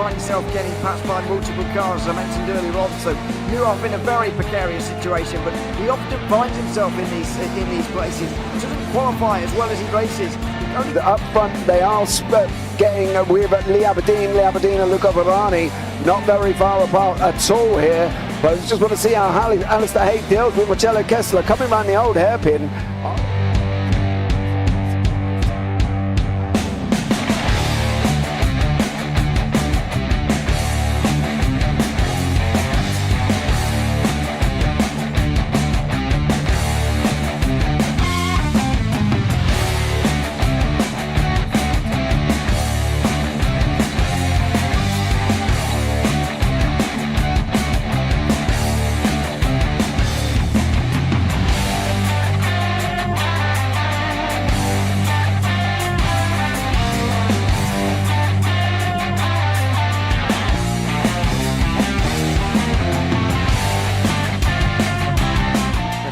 find yourself getting passed by multiple cars, as I mentioned earlier on. So you're off in a very precarious situation, but he often finds himself in these places. Doesn't qualify as well as he races. Up front, they are getting with Lee Aberdeen and Luca Varani, not very far apart at all here. But I just want to see how Alistair Hayes deals with Marcello Kessler coming around the old hairpin.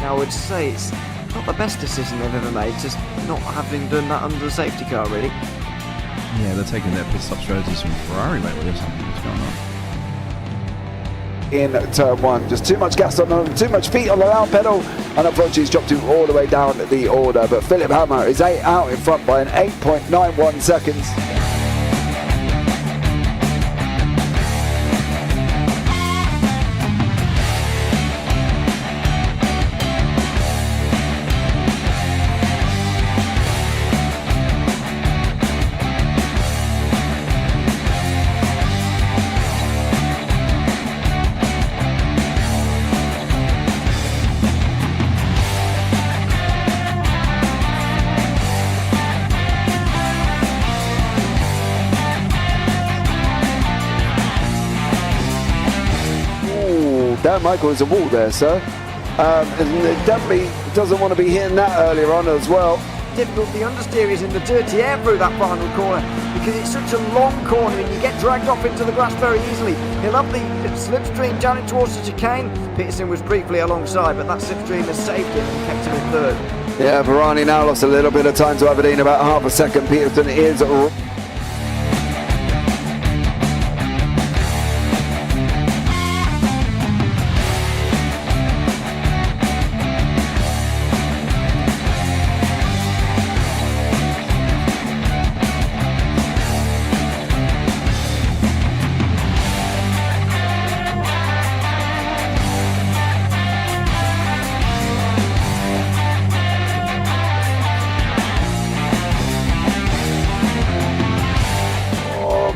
I would say it's not the best decision they've ever made, just not having done that under the safety car, really. Yeah, they're taking their pit stop strategies from Ferrari lately or something. What's going on? In turn one, just too much gas on them, too much feet on the loud pedal, and unfortunately he's dropped him all the way down the order. But Philip Hammer is out in front by an 8.91 seconds. Dan Michael is a wall there, sir. And definitely doesn't want to be hitting that earlier on as well. Difficult, the understeer is in the dirty air through that final corner because it's such a long corner and you get dragged off into the grass very easily. He'll have the slipstream down towards the chicane. Peterson was briefly alongside, but that slipstream has saved him and kept him in third. Yeah, Varani now lost a little bit of time to Aberdeen, about half a second. Peterson is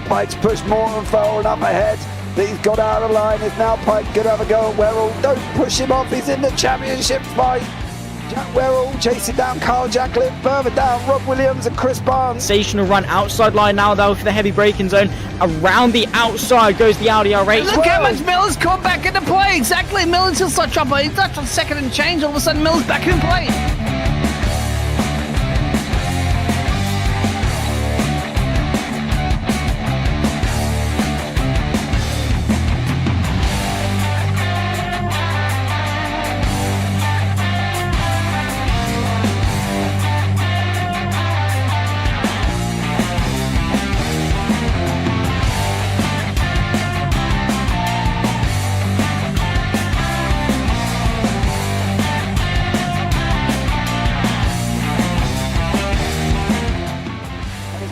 Pike's pushed Morton forward up ahead. He's got out of line. Is now Pike going to have a go at Werrell? Don't push him off. He's in the championship fight. Jack Werrell chasing down Carl Jacklin. Further down, Rob Williams and Chris Barnes. Sensational run outside line now though for the heavy braking zone. Around the outside goes the Audi R8. Look how much Miller's come back into play. Exactly. Miller's still such up. He's touched on second and change. All of a sudden Miller's back in play.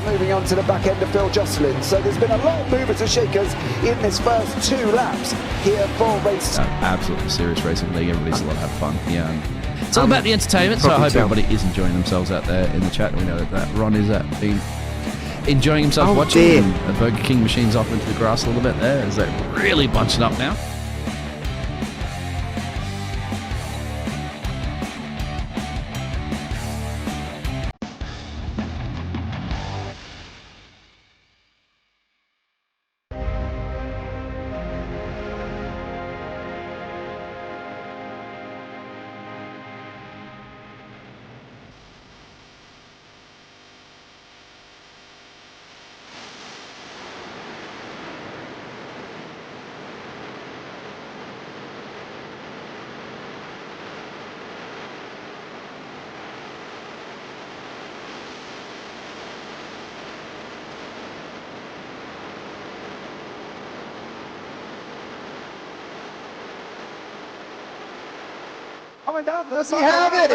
Moving on to the back end of Phil Jocelyn. So there's been a lot of movers and shakers in this first 2 laps here for race. Absolutely serious racing league. Everybody's a lot of fun. Yeah, it's all about the entertainment. So I hope everybody is enjoying themselves out there in the chat. We know that Ron is been enjoying himself watching. The Burger King machines off into the grass a little bit there as they're really bunching up now. Coming down to the He have it!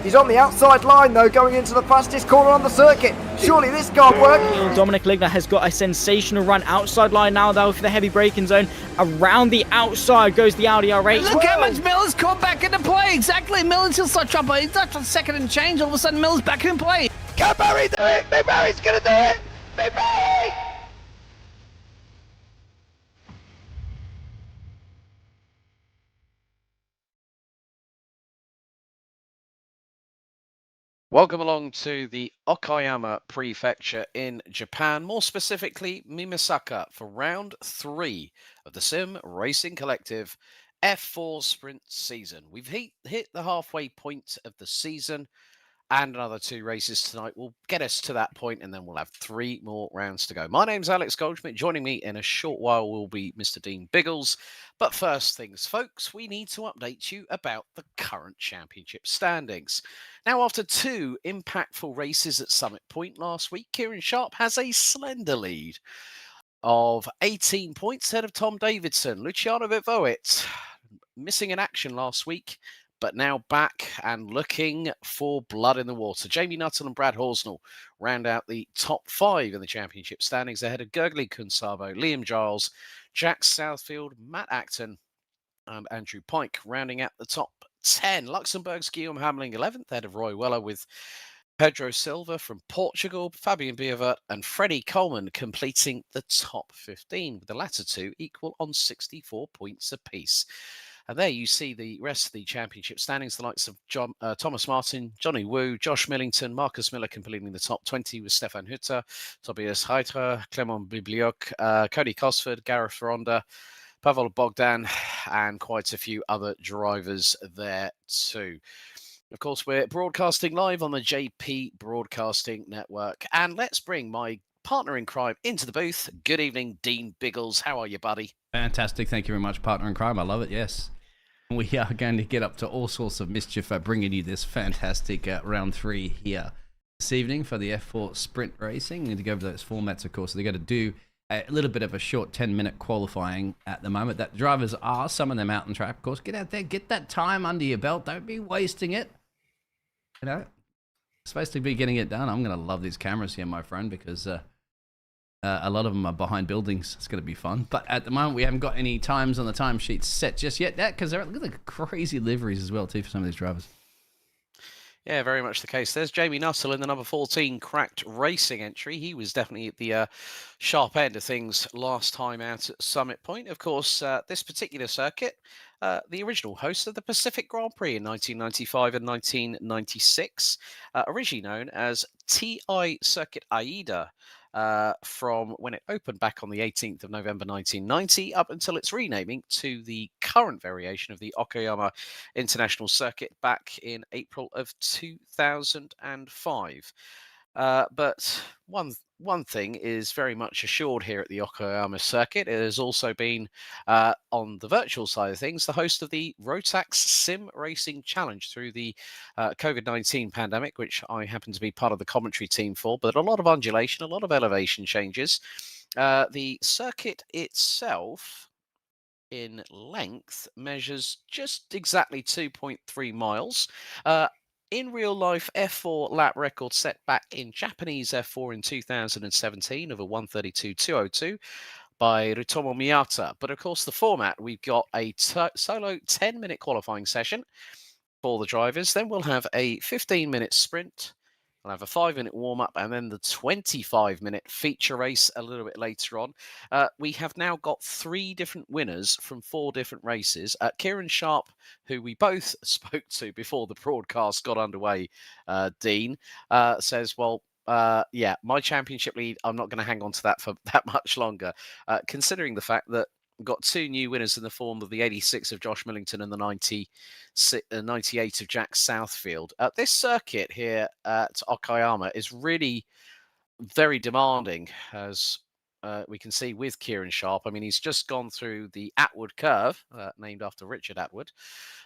He's on the outside line though, going into the fastest corner on the circuit. Surely this can't work. Dominic Ligner has got a sensational run outside line now though for the heavy braking zone. Around the outside goes the Audi R8. Look how much Miller's caught back into play. Exactly. Miller's still start trouble. He's not a second and change. All of a sudden, Miller's back in play. Can Barry do it? Big Barry's going to do it! Big Barry! Welcome along to the Okayama Prefecture in Japan, more specifically Mimisaka, for round 3 of the Sim Racing Collective F4 Sprint season. We've hit the halfway point of the season, and another 2 races tonight will get us to that point, and then we'll have 3 more rounds to go. My name's Alex Goldschmidt. Joining me in a short while will be Mr. Dean Biggles. But first things, folks, we need to update you about the current championship standings. Now, after 2 impactful races at Summit Point last week, Kieran Sharp has a slender lead of 18 points ahead of Tom Davidson. Luciano Vivoit, missing in action last week, but now back and looking for blood in the water. Jamie Nuttall and Brad Horsnell round out the top 5 in the championship standings ahead of Gergely Kunsabo, Liam Giles, Jack Southfield, Matt Acton, and Andrew Pike rounding out the top 10. Luxembourg's Guillaume Hamling 11th ahead of Roy Weller, with Pedro Silva from Portugal, Fabian Biavert and Freddie Coleman completing the top 15, with the latter 2 equal on 64 points apiece. And there you see the rest of the championship standings, the likes of Thomas Martin, Johnny Wu, Josh Millington, Marcus Miller completing the top 20 with Stefan Hutter, Tobias Heiter, Clement Bibliok, Cody Cosford, Gareth Ronda, Pavel Bogdan, and quite a few other drivers there too. Of course, we're broadcasting live on the JP Broadcasting Network. And let's bring my partner in crime into the booth. Good evening, Dean Biggles. How are you, buddy? Fantastic. Thank you very much, partner in crime. I love it. Yes. We are going to get up to all sorts of mischief by bringing you this fantastic round 3 here this evening for the F4 Sprint Racing. We need to go over those formats, of course. They're going to do a little bit of a short 10-minute qualifying at the moment. That drivers are some of them out on track, of course. Get out there, get that time under your belt. Don't be wasting it. You know, supposed to be getting it done. I'm going to love these cameras here, my friend, because a lot of them are behind buildings. It's going to be fun. But at the moment, we haven't got any times on the timesheets set just yet. Because look at the crazy liveries as well, too, for some of these drivers. Yeah, very much the case. There's Jamie Nuttall in the number 14 Cracked Racing entry. He was definitely at the sharp end of things last time out at Summit Point. Of course, this particular circuit, the original host of the Pacific Grand Prix in 1995 and 1996, originally known as TI Circuit Aida, from when it opened back on the 18th of November 1990 up until its renaming to the current variation of the Okayama International Circuit back in April of 2005. But one thing is very much assured here at the Okayama circuit. It has also been, on the virtual side of things, the host of the Rotax Sim Racing Challenge through the COVID-19 pandemic, which I happen to be part of the commentary team for, but a lot of undulation, a lot of elevation changes. The circuit itself, in length, measures just exactly 2.3 miles. In real life, F4 lap record set back in Japanese F4 in 2017 of a 132.202 by Rutomo Miyata. But of course, the format, we've got a solo 10-minute qualifying session for the drivers. Then we'll have a 15-minute sprint. We'll have a 5-minute warm-up and then the 25-minute feature race a little bit later on. We have now got 3 different winners from 4 different races. Kieran Sharp, who we both spoke to before the broadcast got underway, Dean, says, well, yeah, my championship lead, I'm not going to hang on to that for that much longer, considering the fact that we've got 2 new winners in the form of the 86 of Josh Millington and the 98 of Jack Southfield. This circuit here at Okayama is really very demanding, as we can see with Kieran Sharp. I mean, he's just gone through the Atwood curve, named after Richard Atwood.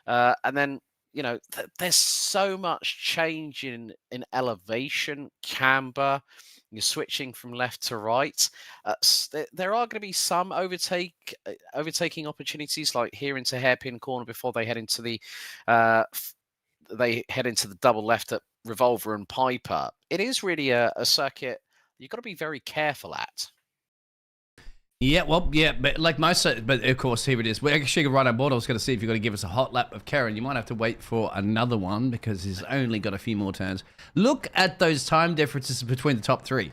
And then you know, there's so much change in elevation, camber. You're switching from left to right. There are going to be some overtaking opportunities, like here into hairpin corner before they head into the double left at Revolver and Piper. It is really a circuit you've got to be very careful at. Yeah, well, yeah, but like most, but of course, here it is. We're actually right on board. I was going to see if you're going to give us a hot lap of Karen. You might have to wait for another one because he's only got a few more turns. Look at those time differences between the top three.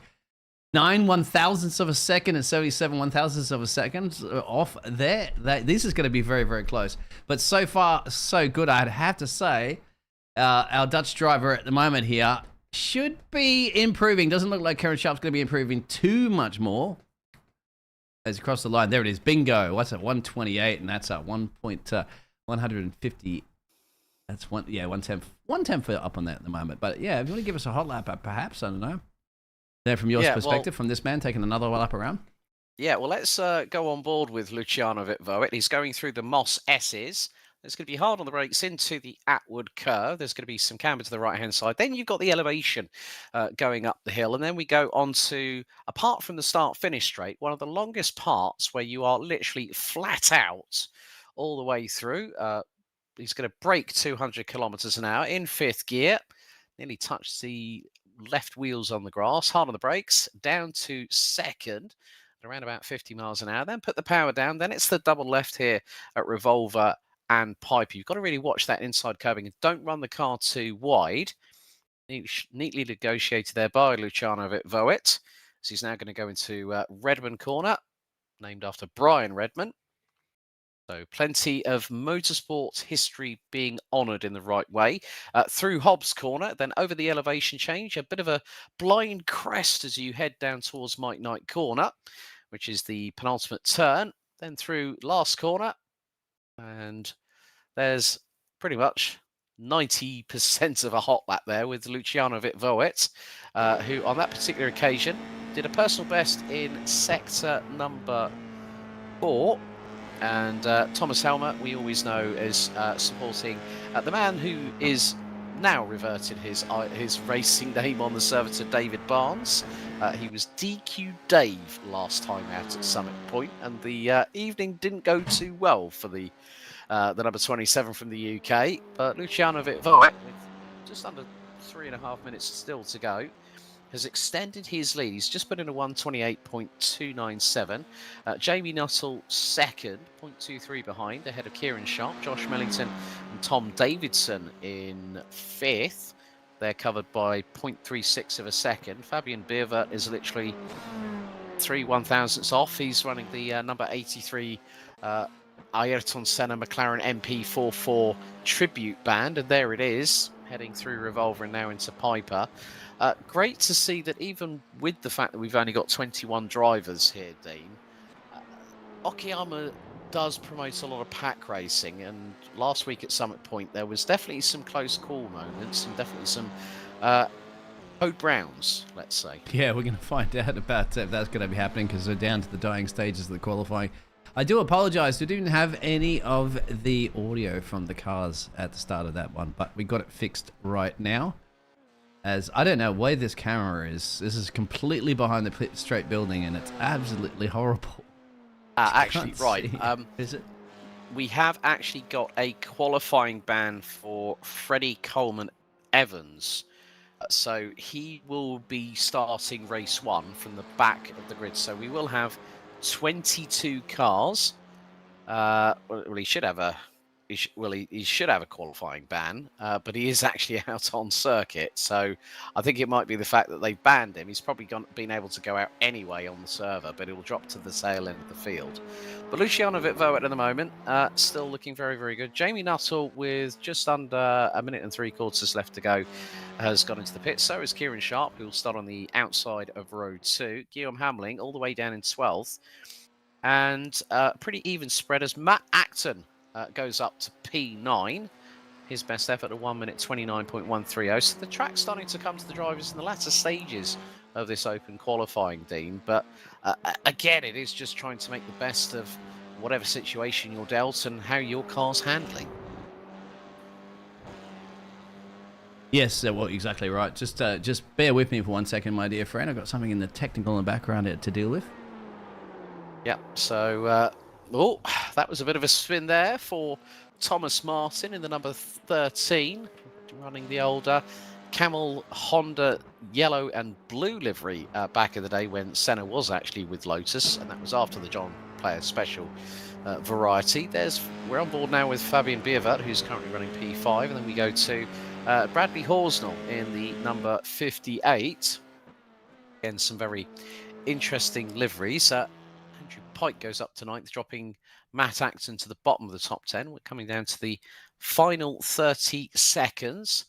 9 1,000ths of a second and 77 1,000ths of a second off there. This is going to be very, very close. But so far, so good. I'd have to say, our Dutch driver at the moment here should be improving. Doesn't look like Karen Sharp's going to be improving too much more. As across the line, there it is. Bingo. What's that? 128, and that's at 150. That's 110 for up on that at the moment. But yeah, if you want to give us a hot lap, perhaps, I don't know. There from your perspective, from this man taking another lap around. Yeah, well, let's go on board with Luciano Vitvoet. He's going through the Moss S's. It's going to be hard on the brakes into the Atwood curve. There's going to be some camber to the right-hand side. Then you've got the elevation going up the hill. And then we go on to, apart from the start-finish straight, one of the longest parts where you are literally flat out all the way through. He's going to brake 200 kilometers an hour in fifth gear. Nearly touched the left wheels on the grass, hard on the brakes, down to second, around about 50 miles an hour. Then put the power down. Then it's the double left here at Revolver and Piper. You've got to really watch that inside curbing and don't run the car too wide. Neatly negotiated there by Luciano Vitvoet. So he's now going to go into Redmond corner, named after Brian Redmond. So plenty of motorsport history being honoured in the right way. Through Hobbs corner, then over the elevation change, a bit of a blind crest as you head down towards Mike Knight corner, which is the penultimate turn. Then through last corner, and there's pretty much 90% of a hot lap there with Luciano Vitvoet, who on that particular occasion did a personal best in sector number 4. And Thomas Helmer, we always know as supporting the man who is now reverted his racing name on the server to David Barnes. He was DQ Dave last time out at Summit Point, and the evening didn't go too well for the number 27 from the UK. But Luciano Vitvoet, with just under 3.5 minutes still to go, has extended his lead. He's just put in a 128.297. Jamie Nuttall second, 0.23 behind, ahead of Kieran Sharp, Josh Mellington and Tom Davidson in fifth. They're covered by 0.36 of a second. Fabian Bierver is literally 3 1,000ths off. He's running the number 83 Ayrton Senna McLaren MP44 tribute band, and there it is, heading through Revolver and now into Piper. Great to see that even with the fact that we've only got 21 drivers here, Dean, Okayama does promote a lot of pack racing, and last week at Summit Point there was definitely some close call moments and definitely some code browns, let's say. Yeah, we're going to find out about if that's going to be happening because we're down to the dying stages of the qualifying. I do apologise, we didn't have any of the audio from the cars at the start of that one, but we got it fixed right now. As I don't know where this camera is. This is completely behind the pit straight building, and it's absolutely horrible. Actually, right. Is it? We have actually got a qualifying ban for Freddie Coleman Evans. So he will be starting race 1 from the back of the grid. So we will have 22 cars. Well, he should have a... He should have a qualifying ban, but he is actually out on circuit. So I think it might be the fact that they've banned him. He's probably been able to go out anyway on the server, but it will drop to the tail end of the field. But Luciano Vitvoet at the moment, still looking very, very good. Jamie Nuttall, with just under 1 minute and 3/4 left to go, has gone into the pit. So is Kieran Sharp, who will start on the outside of row 2. Guillaume Hamling all the way down in 12th. And pretty even spread as Matt Acton goes up to P9. His best effort at 1 minute 29.130. So the track's starting to come to the drivers in the latter stages of this open qualifying, Dean. But again, it is just trying to make the best of whatever situation you're dealt and how your car's handling. Yes, well, exactly right. Just bear with me for 1 second, my dear friend. I've got something in the technical in the background to deal with. Yeah, so, that was a bit of a spin there for Thomas Martin in the number 13, running the older Camel Honda yellow and blue livery back in the day when Senna was actually with Lotus, and that was after the John Player Special variety. We're on board now with Fabian Bierwert, who's currently running P5, and then we go to Bradley Horsnell in the number 58. Again, some very interesting liveries. Andrew Pike goes up to 9th, dropping Matt Acton to the bottom of the top 10. We're coming down to the final 30 seconds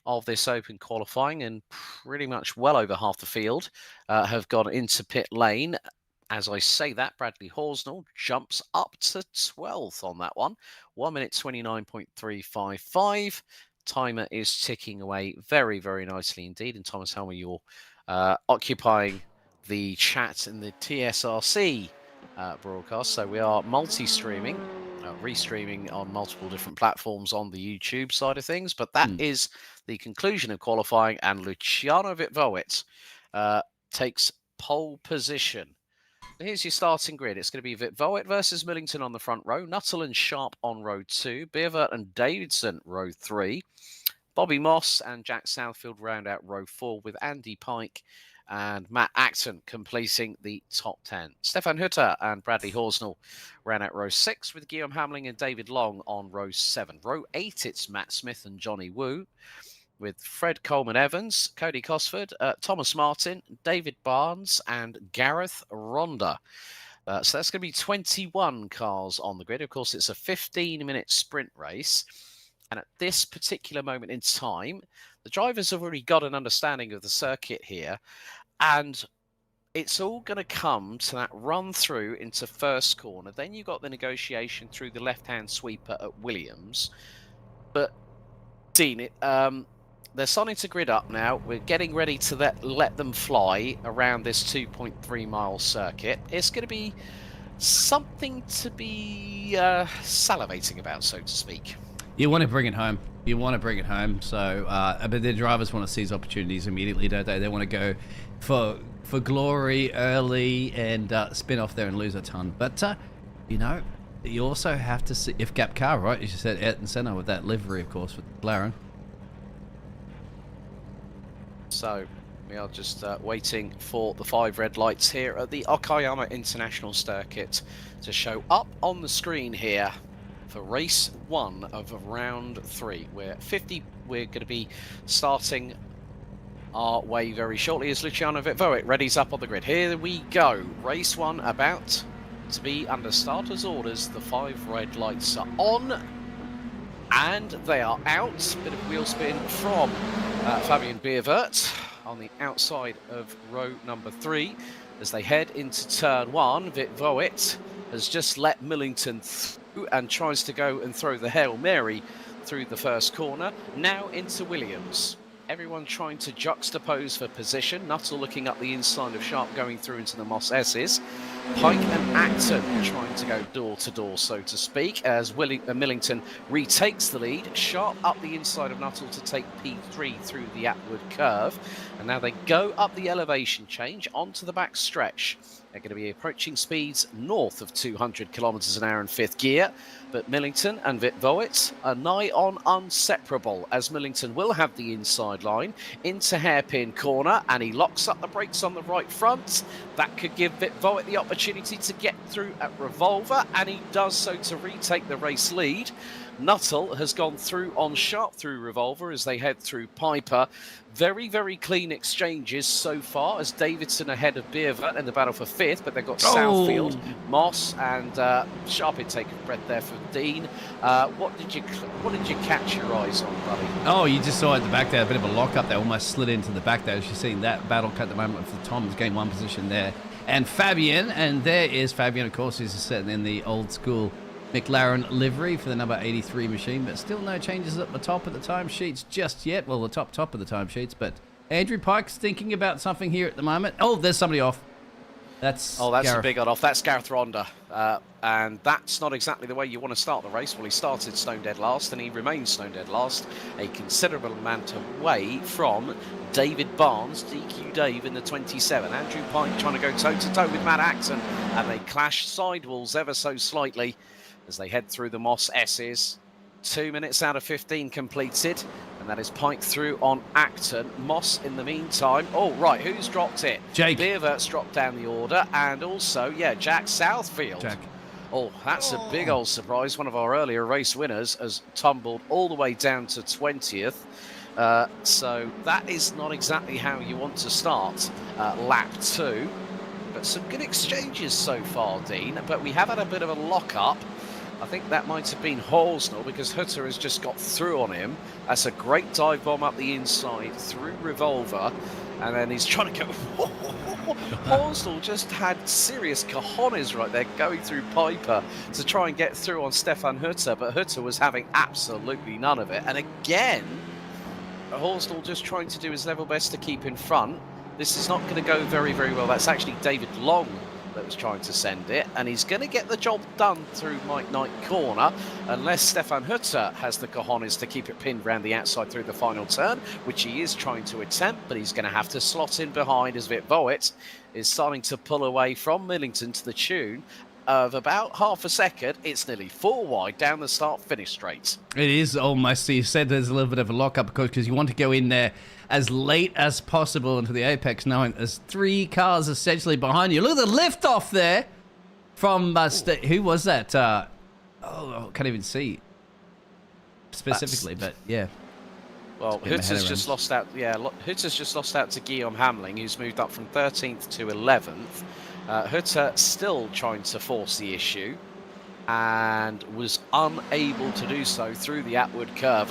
of this open qualifying, and pretty much well over half the field have gone into pit lane. As I say that, Bradley Horsnell jumps up to 12th on that one. 1 minute 29.355. Timer is ticking away very, very nicely indeed. And Thomas Helmer, you're occupying the chat in the TSRC broadcast. So we are multi-streaming, restreaming on multiple different platforms on the YouTube side of things. But that is the conclusion of qualifying, and Luciano Vitvoet takes pole position. Here's your starting grid. It's going to be Vitvoet versus Millington on the front row, Nuttall and Sharp on row 2, Bierwert and Davidson row 3, Bobby Moss and Jack Southfield round out row 4, with Andy Pike and Matt Acton completing the top 10. Stefan Hutter and Bradley Horsnell ran out row 6, with Guillaume Hamling and David Long on row 7. Row 8, it's Matt Smith and Johnny Wu, with Fred Coleman-Evans, Cody Cosford, Thomas Martin, David Barnes, and Gareth Ronda. So that's going to be 21 cars on the grid. Of course, it's a 15-minute sprint race. And at this particular moment in time, the drivers have already got an understanding of the circuit here. And it's all going to come to that run through into first corner. Then you've got the negotiation through the left-hand sweeper at Williams. But, Dean, they're starting to grid up now. We're getting ready to let them fly around this 2.3 mile circuit. It's going to be something to be salivating about, so to speak. You want to bring it home. You want to bring it home. So, but the drivers want to seize opportunities immediately, don't they? They want to go for glory early and spin off there and lose a ton. But, you know, you also have to see if Gap Car, right? As you said, Ayrton Senna with that livery, of course, with McLaren. So we are just waiting for the 5 red lights here at the Okayama International Circuit to show up on the screen here for race 1 of round 3. We're going to be starting our way very shortly as Luciano Vitvoet readies up on the grid. Here we go. Race 1 about to be under starters' orders. The 5 red lights are on. And they are out. Bit of wheel spin from Fabian Bierwert on the outside of row number 3 as they head into turn 1. Vitvoet has just let Millington through and tries to go and throw the Hail Mary through the first corner. Now into Williams. Everyone trying to juxtapose for position. Nuttall looking up the inside of Sharp, going through into the Moss S's. Pike and Acton trying to go door to door, so to speak, as Millington retakes the lead. Sharp up the inside of Nuttall to take P3 through the Atwood curve. And now they go up the elevation change onto the back stretch. They're going to be approaching speeds north of 200 kilometers an hour in 5th gear. But Millington and Vitvoet are nigh on inseparable, as Millington will have the inside line into hairpin corner, and he locks up the brakes on the right front. That could give Vitvoet the opportunity to get through at Revolver, and he does so to retake the race lead. Nuttall has gone through on Sharp through Revolver as they head through Piper. Very, very clean exchanges so far, as Davidson ahead of Bierwert in the battle for 5th, but they've got Southfield, Moss, and Sharp had taken breath there for Dean. What did you catch your eyes on, buddy? Oh, you just saw at the back there a bit of a lock-up. They almost slid into the back there. As you're seeing that battle cut at the moment for Tom's game 1 position there. And Fabian, and there is Fabian, of course, who's sitting in the old school McLaren livery for the number 83 machine, but still no changes at the top of the timesheets just yet. Well, the top of the timesheets, but Andrew Pike's thinking about something here at the moment. Oh, there's somebody off. That's Oh, that's Gareth. a big one off. That's Gareth Ronda. And that's not exactly the way you want to start the race. Well, he started stone dead last, and he remains stone dead last. A considerable amount away from David Barnes, DQ Dave in the 27. Andrew Pike trying to go toe-to-toe with Matt Acton, and they clash sidewalls ever so slightly as they head through the Moss S's. 2 minutes out of 15 completed, and that is Pike through on Acton. Moss in the meantime. Oh, right, who's dropped it? Jake. Beervert's dropped down the order, and also, yeah, Jack Southfield. Jack. Oh, that's a big old surprise. One of our earlier race winners has tumbled all the way down to 20th. So that is not exactly how you want to start lap 2. But some good exchanges so far, Dean. But we have had a bit of a lock-up. I think that might have been Horsnell because Hutter has just got through on him. That's a great dive bomb up the inside through Revolver. And then he's trying to go... Horsnell just had serious cojones right there going through Piper to try and get through on Stefan Hutter. But Hutter was having absolutely none of it. And again, Horsnell just trying to do his level best to keep in front. This is not going to go very, very well. That's actually David Long that was trying to send it, and he's going to get the job done through Mike Knight corner unless Stefan Hutter has the cojones to keep it pinned round the outside through the final turn, which he is trying to attempt, but he's going to have to slot in behind as Vit Voet is starting to pull away from Millington to the tune of about half a second. It's nearly 4 wide down the start-finish straight. It is almost, so you said there's a little bit of a lock-up because you want to go in there as late as possible into the apex, knowing there's 3 cars essentially behind you. Look at the lift off there from, who was that? I can't even see specifically, but yeah. Well, Hutter's just lost out. Yeah, Hutter's just lost out to Guillaume Hamling, who's moved up from 13th to 11th. Hutter still trying to force the issue and was unable to do so through the Atwood curve.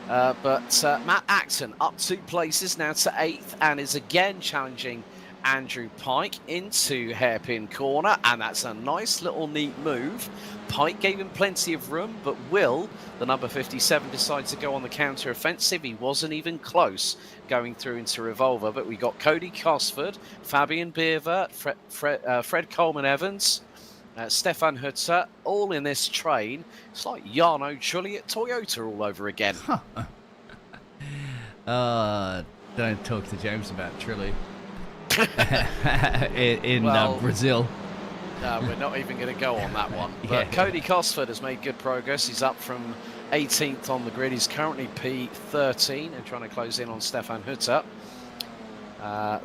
But Matt Acton up 2 places now to 8th and is again challenging Andrew Pike into hairpin corner, and that's a nice little neat move. Pike gave him plenty of room, but will the number 57 decide to go on the counter offensive? He wasn't even close going through into Revolver, but we got Cody Cosford, Fabian Beerver, Fred Coleman-Evans, Stefan Hutter, all in this train. It's like Jarno Trulli at Toyota all over again. Don't talk to James about Trulli. in Brazil. We're not even going to go on that one. But Yeah. Cody Cosford has made good progress. He's up from 18th on the grid. He's currently P13 and trying to close in on Stefan Hutter.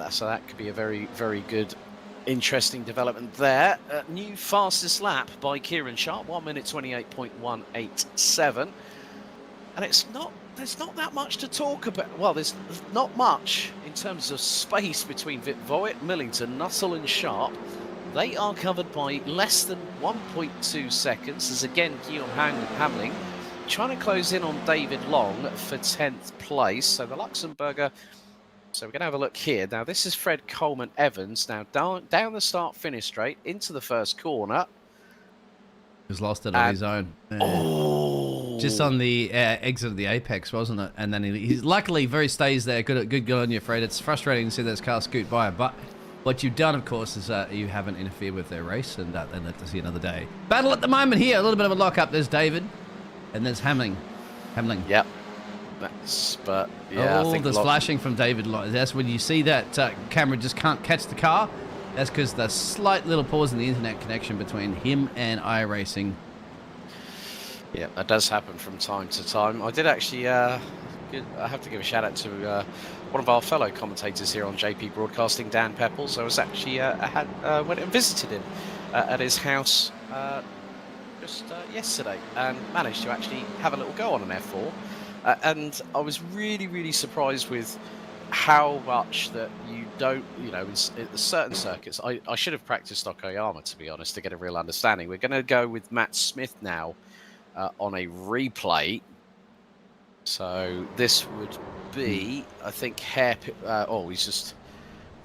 So that could be a very, very good, interesting development there. New fastest lap by Kieran Sharp, 1 minute 28.187. And there's not that much to talk about. Well, there's not much in terms of space between Vit Voet, Millington, Nuttall and Sharp. They are covered by less than 1.2 seconds. There's again Guillaume Hamling trying to close in on David Long for 10th place. So the Luxembourger. So we're going to have a look here. Now this is Fred Coleman-Evans. Now down the start-finish straight into the first corner. He's lost it on his own. Just on the exit of the apex, wasn't it? And then he's luckily very stays there. Good on you, Fred. It's frustrating to see this car scoot by, but what you've done, of course, is you haven't interfered with their race, and then let to see another day. Battle at the moment here. A little bit of a lock-up. There's David, and there's Hamling. Yep. I think there's flashing from David. That's when you see that camera just can't catch the car. That's because the slight little pause in the internet connection between him and iRacing. Yeah, that does happen from time to time. I did actually, I have to give a shout out to one of our fellow commentators here on JP Broadcasting, Dan Pepples. I was actually, went and visited him at his house just yesterday and managed to actually have a little go on an F4. And I was really, really surprised with how much that you don't, in certain circuits. I should have practiced Okayama, to be honest, to get a real understanding. We're going to go with Matt Smith now on a replay. So this would be, I think, he's just...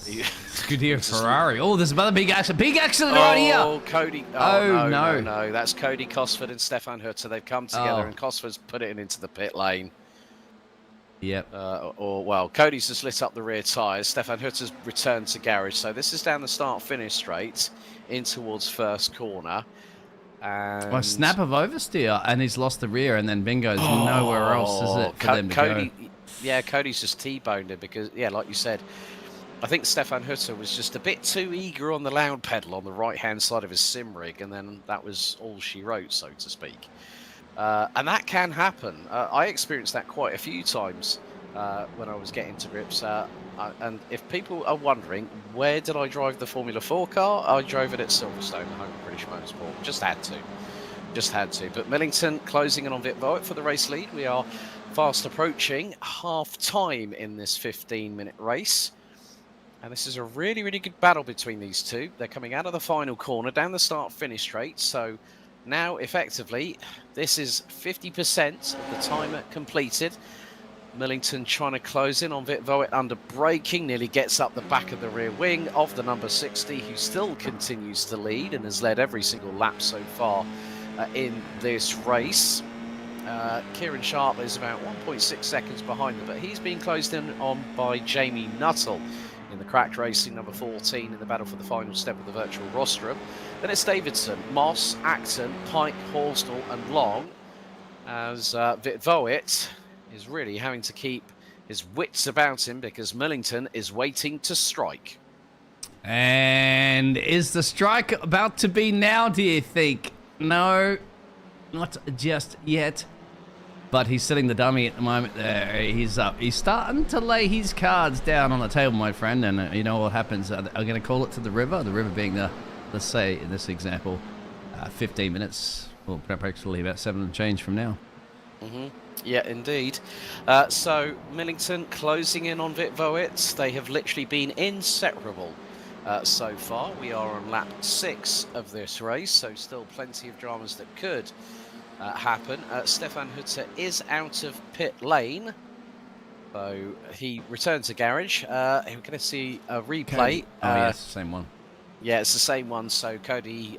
It's good to hear Ferrari. Oh, there's another big accident. Big accident right here. Oh, Cody. No. That's Cody Cosford and Stefan Hutter. They've come together and Cosford's put it into the pit lane. Yep. Well, Cody's just lit up the rear tyres. Stefan Hutter's returned to garage. So this is down the start-finish straight in towards first corner. And A snap of oversteer, and he's lost the rear, and then bingo's nowhere else, is it, for them to Cody, go? Yeah, Cody's just T-boned it because, yeah, like you said, I think Stefan Hutter was just a bit too eager on the loud pedal on the right-hand side of his sim rig, and then that was all she wrote, so to speak. And that can happen. I experienced that quite a few times when I was getting to grips. And if people are wondering, where did I drive the Formula 4 car? I drove it at Silverstone, the home of British Motorsport. Just had to. But Millington closing in on Vic Voigt for the race lead. We are fast approaching half-time in this 15-minute race. And this is a really, really good battle between these two. They're coming out of the final corner, down the start-finish straight. So now, effectively, this is 50% of the timer completed. Millington trying to close in on Vic Voigt under braking, nearly gets up the back of the rear wing of the number 60, who still continues to lead and has led every single lap so far in this race. Kieran Sharp is about 1.6 seconds behind them, but he's being closed in on by Jamie Nuttall in the Cracked Racing number 14 in the battle for the final step of the virtual rostrum. Then it's Davidson, Moss, Acton, Pike, Horsdall and Long, as Vic Voigt is really having to keep his wits about him because Millington is waiting to strike. And is the strike about to be now, do you think? No, not just yet. But he's setting the dummy at the moment there. He's up. He's starting to lay his cards down on the table, my friend. And you know what happens? I'm going to call it to the river. The river being let's say, in this example, 15 minutes. Well, practically about 7 and change from now. Mm-hmm. Yeah, indeed. So Millington closing in on Vic Voigt. They have literally been inseparable so far. We are on lap 6 of this race, so still plenty of dramas that could happen. Stefan Hutter is out of pit lane, so he returns to garage. We're going to see a replay. Yes, same one. Yeah, it's the same one. So Cody,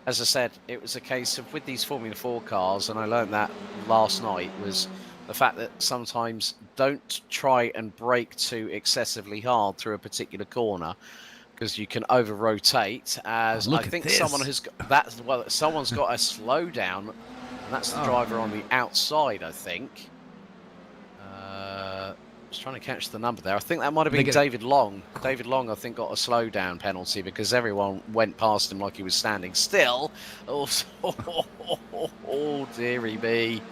as I said, it was a case of with these Formula 4 cars, and I learned that last night, was the fact that sometimes don't try and brake too excessively hard through a particular corner, because you can over rotate. As I think someone has got that. Well, someone's got a slowdown, and that's the driver on the outside, I think. I was trying to catch the number there. I think that might have been David Long. David Long, I think, got a slowdown penalty because everyone went past him like he was standing still. Oh, dearie me.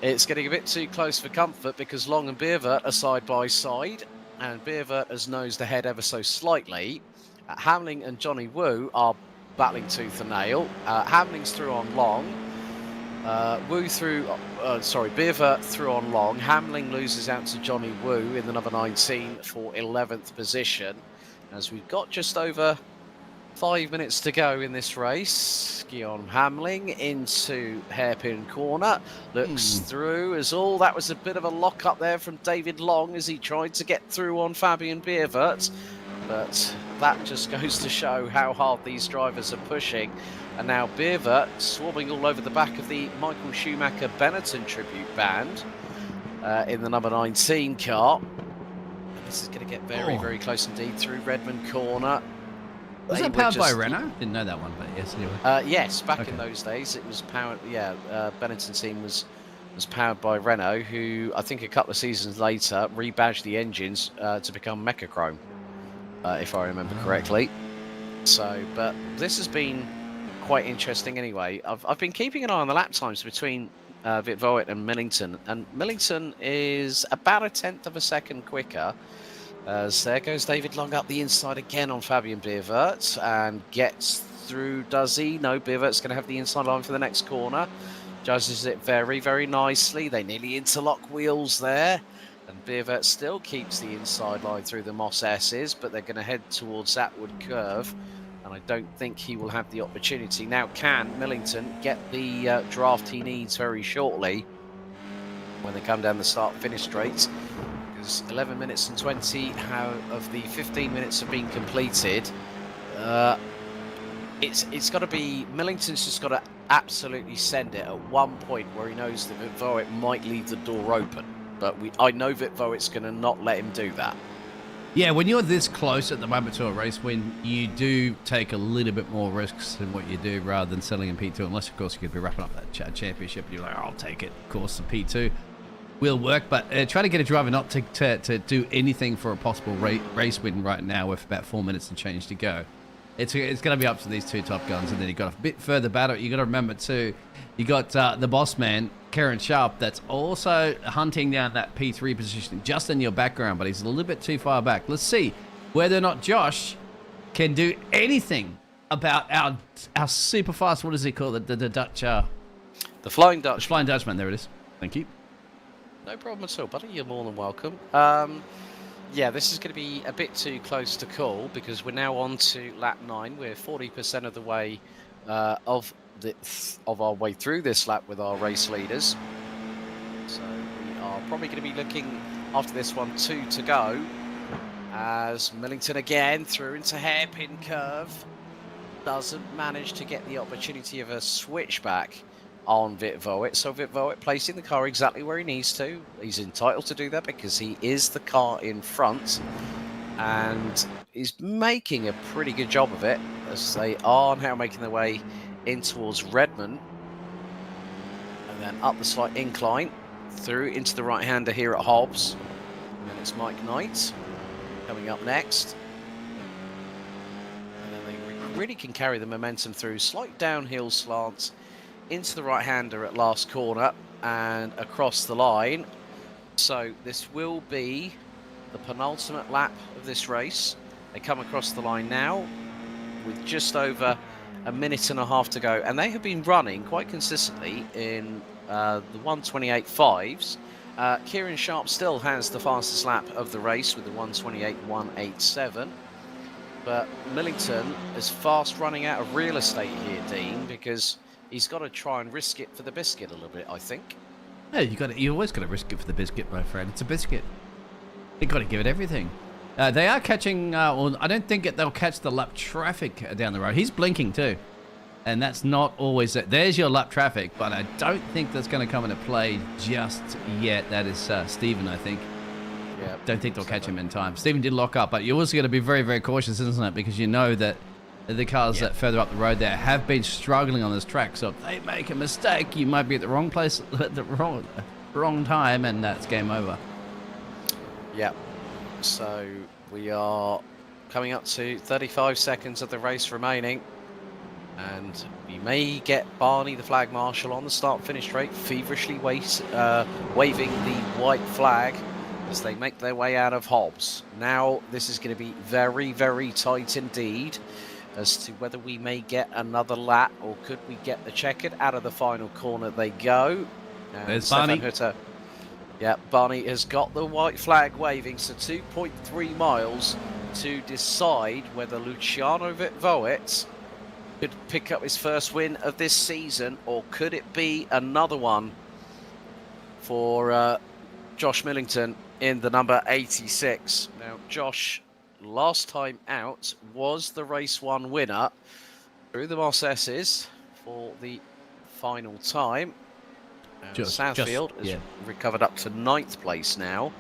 It's getting a bit too close for comfort because Long and Beervert are side by side, and Beervert has nosed ahead ever so slightly. Hamling and Johnny Wu are battling tooth and nail. Hamling's through on Long. Beervert through on Long. Hamling loses out to Johnny Wu in the number 19 for 11th position. As we've got just over 5 minutes to go in this race. Guillaume Hamling into hairpin corner. Looks through as all. That was a bit of a lock up there from David Long as he tried to get through on Fabian Beervert. But that just goes to show how hard these drivers are pushing. And now Beervert swabbing all over the back of the Michael Schumacher Benetton tribute band in the number 19 car. And this is going to get very, very close indeed through Redmond Corner. Was that powered by Renault? Didn't know that one, but yes, anyway. Yes, back in those days it was powered. Yeah, Benetton team was powered by Renault, who I think a couple of seasons later rebadged the engines to become Mechachrome, if I remember correctly. So, but this has been quite interesting anyway. I've been keeping an eye on the lap times between Vic Voigt and Millington, and Millington is about 1/10 of a second quicker. As there goes David Long up the inside again on Fabian Beervert and gets through, does he? No, Beervert's going to have the inside line for the next corner. Judges it very, very nicely. They nearly interlock wheels there. And Beervert still keeps the inside line through the Moss S's, but they're going to head towards Atwood Curve. And I don't think he will have the opportunity. Now, can Millington get the draft he needs very shortly when they come down the start-finish straight? 11 minutes and 20 of the 15 minutes have been completed. It's got to be, Millington's just got to absolutely send it at one point where he knows that Vit Voet might leave the door open. But I know Vit Voet's going to not let him do that. Yeah, when you're this close at the moment to a race win, you do take a little bit more risks than what you do rather than settling in P2, unless, of course, you could be wrapping up that championship and you're like, I'll take it. Of course, the P2 will work, but try to get a driver not to do anything for a possible race win right now with about 4 minutes and change to go. It's going to be up to these two top guns, and then you've got a bit further battle. You've got to remember, too, you got the boss man, Karen Sharp, that's also hunting down that P3 position just in your background, but he's a little bit too far back. Let's see whether or not Josh can do anything about our super fast, what does he call it, the Dutch... The Flying Dutch. The Flying Dutchman, there it is. Thank you. No problem at all, buddy. You're more than welcome. Yeah, this is going to be a bit too close to call because we're now on to lap 9. We're 40% of the way of our way through this lap with our race leaders. So we are probably going to be looking after this one 2 to go as Millington again through into hairpin curve. Doesn't manage to get the opportunity of a switchback on Vit Voet. So Vit Voet placing the car exactly where he needs to. He's entitled to do that because he is the car in front and he's making a pretty good job of it as they are now making their way in towards Redmond and then up the slight incline through into the right-hander here at Hobbs. And it's Mike Knight coming up next. And then they really can carry the momentum through slight downhill slants into the right-hander at last corner and across the line. So this will be the penultimate lap of this race. They come across the line now with just over a minute and a half to go, and they have been running quite consistently in the 1:28.5s. Kieran Sharp still has the fastest lap of the race with the 1:28.187. But Millington is fast running out of real estate here, Dean, because he's got to try and risk it for the biscuit a little bit, I think. Yeah, you always got to risk it for the biscuit, my friend. It's a biscuit. You've got to give it everything. They are catching, well, I don't think they'll catch the lap traffic down the road. He's blinking too. And that's not always it. There's your lap traffic, but I don't think that's going to come into play just yet. That is Stephen, I think. Yeah. Don't think they'll catch him in time. Stephen did lock up, but you're also going to be very, very cautious, isn't it? Because you know that the cars that further up the road there have been struggling on this track. So if they make a mistake, you might be at the wrong place at the wrong time, and that's game over. Yeah. So we are coming up to 35 seconds of the race remaining. And we may get Barney, the flag marshal, on the start-finish straight, feverishly waving the white flag as they make their way out of Hobbs. Now this is going to be very, very tight indeed as to whether we may get another lap or could we get the checkered. Out of the final corner they go. And there's Barney. Yeah, Barney has got the white flag waving, so 2.3 miles to decide whether Luciano Vit Voet could pick up his first win of this season, or could it be another one for Josh Millington in the number 86. Now, Josh, last time out, was the race 1 winner through the Mossesses for the final time. Southfield has recovered up to 9th place now,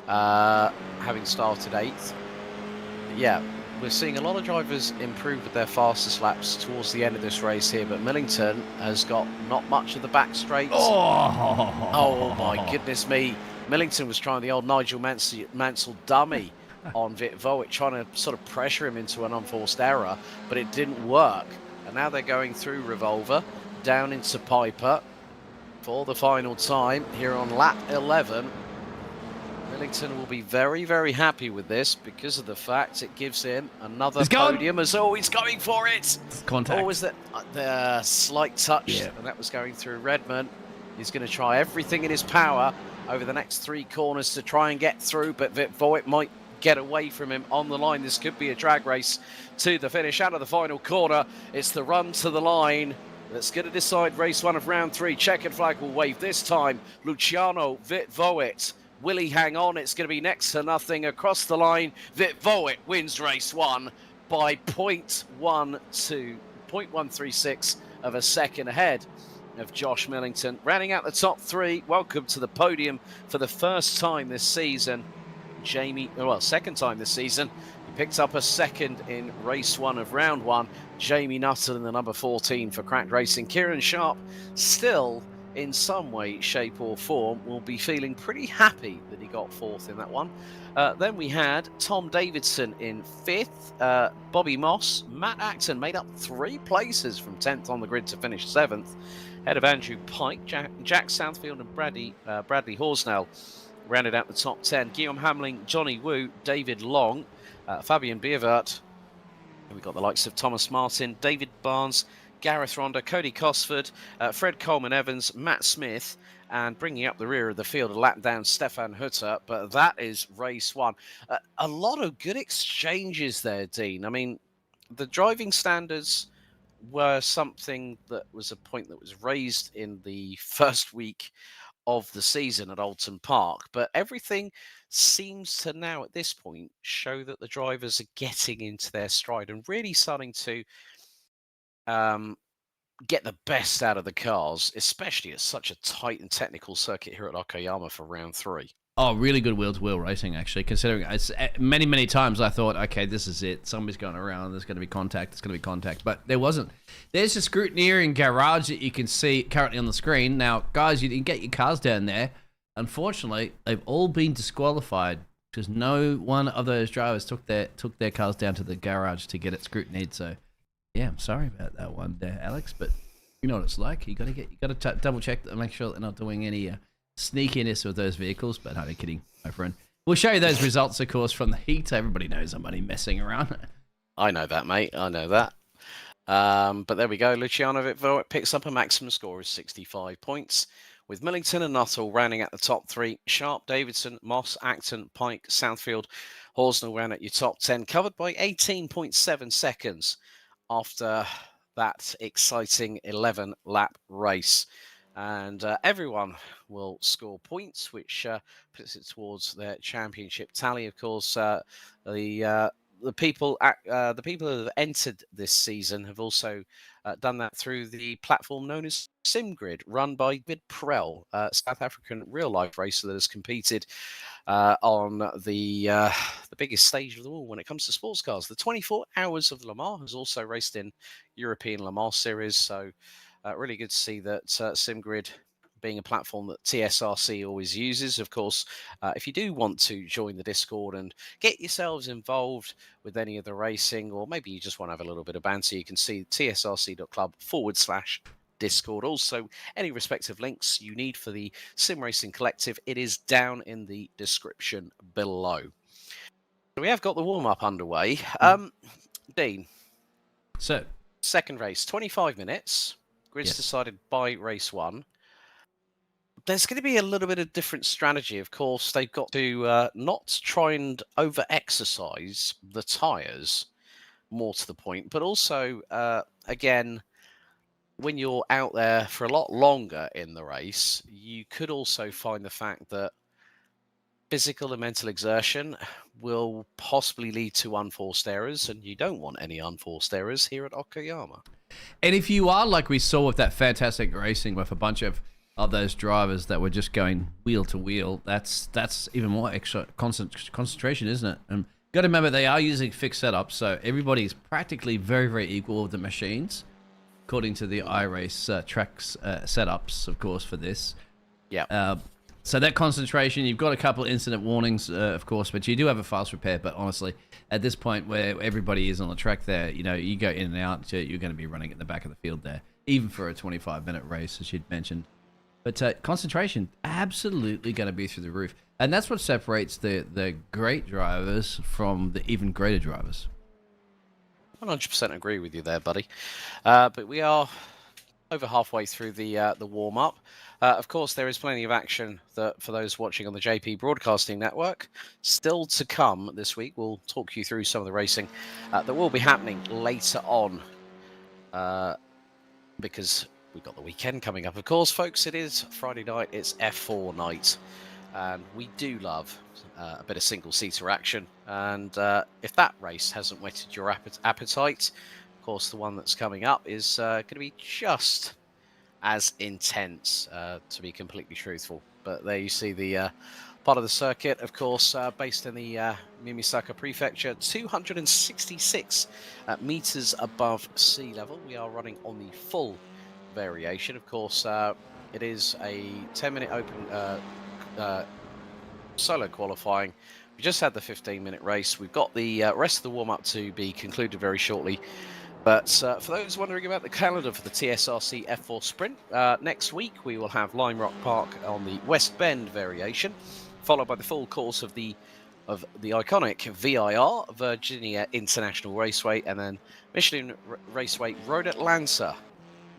having started 8th. Yeah, we're seeing a lot of drivers improve with their fastest laps towards the end of this race here, but Millington has got not much of the back straight. Oh my goodness me. Millington was trying the old Nigel Mansell dummy on Vit Voet, trying to sort of pressure him into an unforced error, but it didn't work. And now they're going through Revolver, down into Piper for the final time here on lap 11. Millington will be very, very happy with this because of the fact it gives him another podium. As he's going for it. Contact. Always the slight touch, and that was going through Redmond. He's going to try everything in his power over the next 3 corners to try and get through, but Vit Voet might get away from him on the line. This could be a drag race to the finish. Out of the final corner, it's the run to the line that's going to decide race 1 of round 3. Checkered flag will wave this time. Luciano Vit Voet. Will he hang on? It's going to be next to nothing across the line. Vit Voet wins race 1 by 0.136 of a second ahead of Josh Millington. Rounding out the top 3, welcome to the podium for the first time this season, second time this season. He picked up a second in race 1 of round 1. Jamie Nuttall in the number 14 for Cracked Racing. Kieran Sharp still in some way, shape or form will be feeling pretty happy that he got 4th in that one. Then we had Tom Davidson in 5th, Bobby Moss, Matt Acton made up 3 places from 10th on the grid to finish 7th, ahead of Andrew Pike, Jack Southfield and Bradley Horsnell rounded out the top 10. Guillaume Hamling, Johnny Wu, David Long, Fabian Biervert, and we've got the likes of Thomas Martin, David Barnes, Gareth Ronda, Cody Cosford, Fred Coleman-Evans, Matt Smith, and bringing up the rear of the field, a lap down, Stefan Hutter. But that is race 1. A lot of good exchanges there, Dean. I mean, the driving standards were something that was a point that was raised in the first week of the season at Alton Park, but everything seems to now at this point show that the drivers are getting into their stride and really starting to get the best out of the cars, especially at such a tight and technical circuit here at Okayama for round 3. Oh, really good wheel-to-wheel racing, actually, considering it's, many, many times I thought, okay, this is it. Somebody's going around. There's going to be contact. There's going to be contact. But there wasn't. There's a scrutineering garage that you can see currently on the screen. Now, guys, you didn't get your cars down there. Unfortunately, they've all been disqualified because no one of those drivers took their cars down to the garage to get it scrutinized. So, yeah, I'm sorry about that one there, Alex. But you know what it's like. You got to double check and make sure they're not doing any sneakiness with those vehicles, but no, kidding, my friend. We'll show you those results, of course, from the heat. Everybody knows I'm only messing around. I know that, mate. I know that. But there we go. Luciano Vitvoet picks up a maximum score of 65 points, with Millington and Nuttall rounding at the top 3. Sharp, Davidson, Moss, Acton, Pike, Southfield, Horsnell round at your top 10, covered by 18.7 seconds after that exciting 11-lap race. And everyone will score points, which puts it towards their championship tally. Of course, the people who have entered this season have also done that through the platform known as SimGrid, run by David Prell, a South African real-life racer that has competed on the biggest stage of them all when it comes to sports cars. The 24 Hours of Le Mans has also raced in European Le Mans Series, so really good to see that SimGrid being a platform that TSRC always uses. Of course, if you do want to join the Discord and get yourselves involved with any of the racing, or maybe you just want to have a little bit of banter, you can see tsrc.club/Discord. Also, any respective links you need for the Sim Racing Collective, it is down in the description below. We have got the warm-up underway. Dean. So, second race, 25 minutes. Grid's decided by race 1. There's going to be a little bit of different strategy. Of course, they've got to not try and over-exercise the tyres, more to the point, but also, again, when you're out there for a lot longer in the race, you could also find the fact that physical and mental exertion will possibly lead to unforced errors, and you don't want any unforced errors here at Okayama. And if you are, like we saw with that fantastic racing with a bunch of those drivers that were just going wheel to wheel, that's even more extra concentration, isn't it? And got to remember, they are using fixed setups, so everybody's practically very, very equal with the machines, according to the iRace tracks setups, of course, for this. Yeah. So that concentration, you've got a couple of incident warnings, of course, but you do have a fast repair. But honestly, at this point where everybody is on the track there, you know, you go in and out, you're going to be running at the back of the field there, even for a 25-minute race, as you'd mentioned. But concentration, absolutely going to be through the roof. And that's what separates the great drivers from the even greater drivers. 100% agree with you there, buddy. But we are over halfway through the warm-up. Of course, there is plenty of action that for those watching on the JP Broadcasting Network still to come this week. We'll talk you through some of the racing that will be happening later on, because we've got the weekend coming up. Of course, folks, it is Friday night. It's F4 night, and we do love a bit of single-seater action. And if that race hasn't whetted your appetite, of course, the one that's coming up is going to be just as intense, to be completely truthful. But there you see the part of the circuit, of course, based in the Mimisaka Prefecture, 266 meters above sea level. We are running on the full variation. Of course, it is a 10-minute open solo qualifying. We just had the 15-minute race. We've got the rest of the warm-up to be concluded very shortly. But for those wondering about the calendar for the TSRC F4 Sprint, next week we will have Lime Rock Park on the West Bend variation, followed by the full course of the iconic VIR, Virginia International Raceway, and then Michelin Raceway Road Atlanta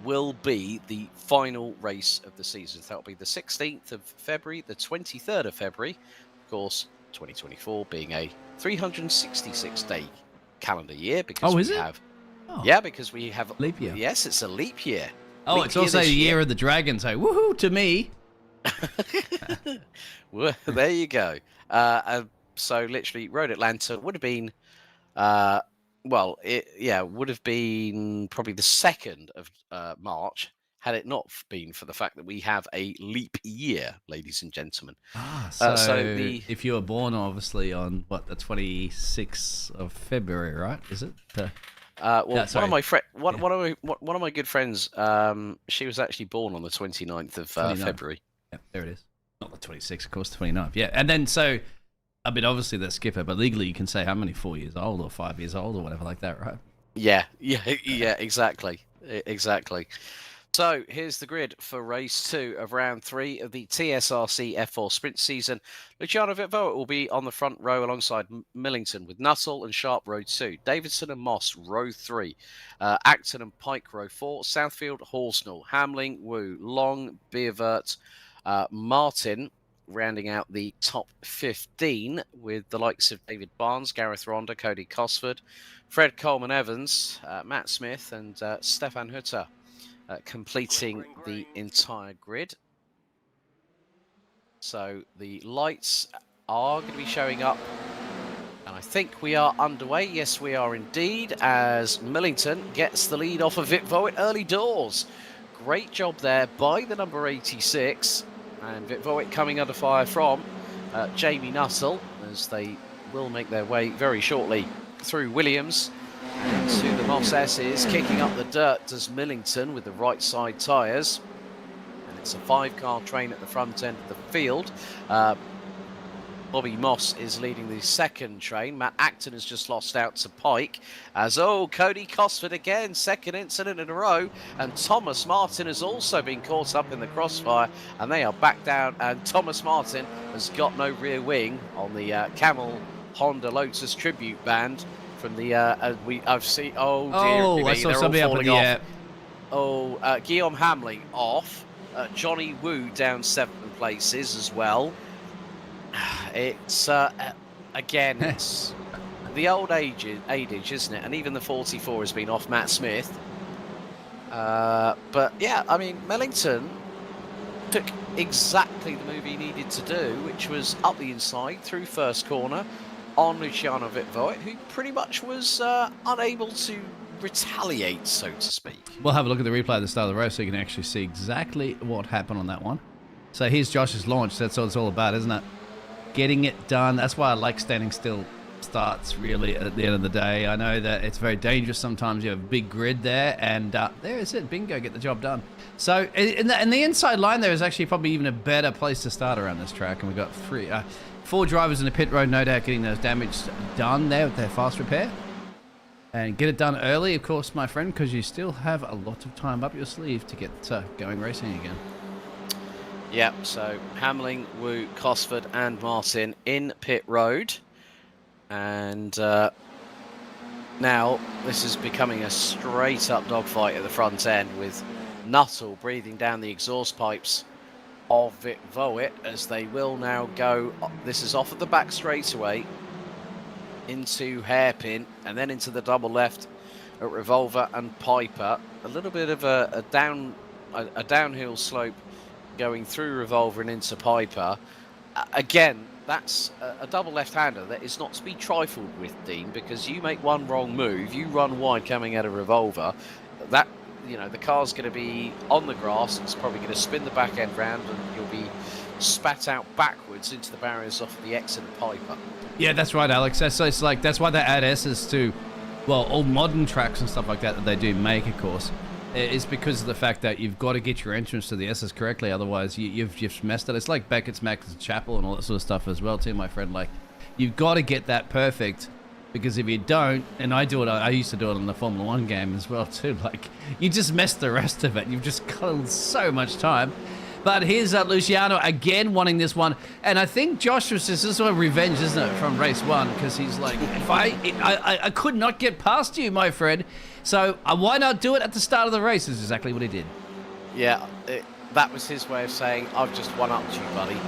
will be the final race of the season. That'll be the 16th of February, the 23rd of February, of course, 2024 being a 366-day calendar year because we have... Oh. Yeah, because we have... Leap year. Yes, it's a leap year. Oh, leap it's also the year of the dragon, so woohoo to me. Well, there you go. So literally, Road Atlanta would have been... would have been probably the 2nd of March, had it not been for the fact that we have a leap year, ladies and gentlemen. So if you were born, obviously, on, the 26th of February, right? Is it? One of my good friends, she was actually born on the 29th of February. Yeah, there it is. Not the 26th, of course, the 29th. Yeah, and then obviously they're skipper, but legally you can say how many, 4 years old or 5 years old or whatever like that, right? Yeah, exactly. So here's the grid for race 2 of round 3 of the TSRC F4 Sprint season. Luciano Vitvoet will be on the front row alongside Millington, with Nuttall and Sharp row 2, Davidson and Moss row 3, Acton and Pike row 4, Southfield, Horsnell, Hamling, Wu, Long, Beervert, Martin rounding out the top 15 with the likes of David Barnes, Gareth Ronda, Cody Cosford, Fred Coleman-Evans, Matt Smith and Stefan Hutter. Completing the entire grid. So the lights are going to be showing up, and I think we are underway. Yes, we are indeed, as Millington gets the lead off of Vitvoet early doors. Great job there by the number 86, and Vitvoet coming under fire from Jamie Nuttall, as they will make their way very shortly through Williams. And to the Moss S's, kicking up the dirt does Millington with the right side tyres. And it's a 5-car train at the front end of the field. Bobby Moss is leading the second train. Matt Acton has just lost out to Pike. Cody Cosford again, second incident in a row. And Thomas Martin has also been caught up in the crossfire. And they are back down. And Thomas Martin has got no rear wing on the Camel Honda Lotus tribute band. From the I've seen. Oh dear! I saw somebody up in the air. Guillaume Hamling off. Johnny Wu down 7 places as well. It's again, it's the old adage, isn't it? And even the 44 has been off Matt Smith. But yeah, I mean, Millington took exactly the move he needed to do, which was up the inside through first corner on Luciano Vitvoet, who pretty much was unable to retaliate, so to speak. We'll have a look at the replay at the start of the race so you can actually see exactly what happened on that one. So here's Josh's launch. That's what it's all about, isn't it? Getting it done. That's why I like standing still starts, really, at the end of the day. I know that it's very dangerous sometimes. You have a big grid there, and there is it. Bingo, get the job done. So in the inside line there is actually probably even a better place to start around this track, and we've got 4 drivers in the pit road, no doubt getting those damage done there with their fast repair. And get it done early, of course, my friend, because you still have a lot of time up your sleeve to get going racing again. Yep, so Hamling, Wu, Cosford and Martin in pit road. And now this is becoming a straight-up dogfight at the front end, with Nuttall breathing down the exhaust pipes of Vitvoet as they will now go. This is off at the back straightaway into Hairpin and then into the double left at Revolver and Piper. A little bit of a downhill slope going through Revolver and into Piper. again, that's a double left-hander that is not to be trifled with, Dean, because you make one wrong move, you run wide coming out of revolver, that, you know, the car's going to be on the grass, it's probably going to spin the back end round, and you'll be spat out backwards into the barriers off the exit of Piper. Yeah, that's right, Alex. That's why they add S's to, well, all modern tracks and stuff like that they do make, of course. It's because of the fact that you've got to get your entrance to the S's correctly, otherwise you've messed it. It's like Beckett's Mac's Chapel and all that sort of stuff as well, too, my friend. Like, you've got to get that perfect, because if you don't, and I do it, I used to do it in the Formula 1 game as well, too. Like, you just mess the rest of it. You've just killed so much time. But here's Luciano again wanting this one, and I think Josh was just, this is a revenge, isn't it, from race 1, because he's like, if I could not get past you, my friend, so why not do it at the start of the race? Is exactly what he did. Yeah, that was his way of saying, I've just one-upped you, buddy.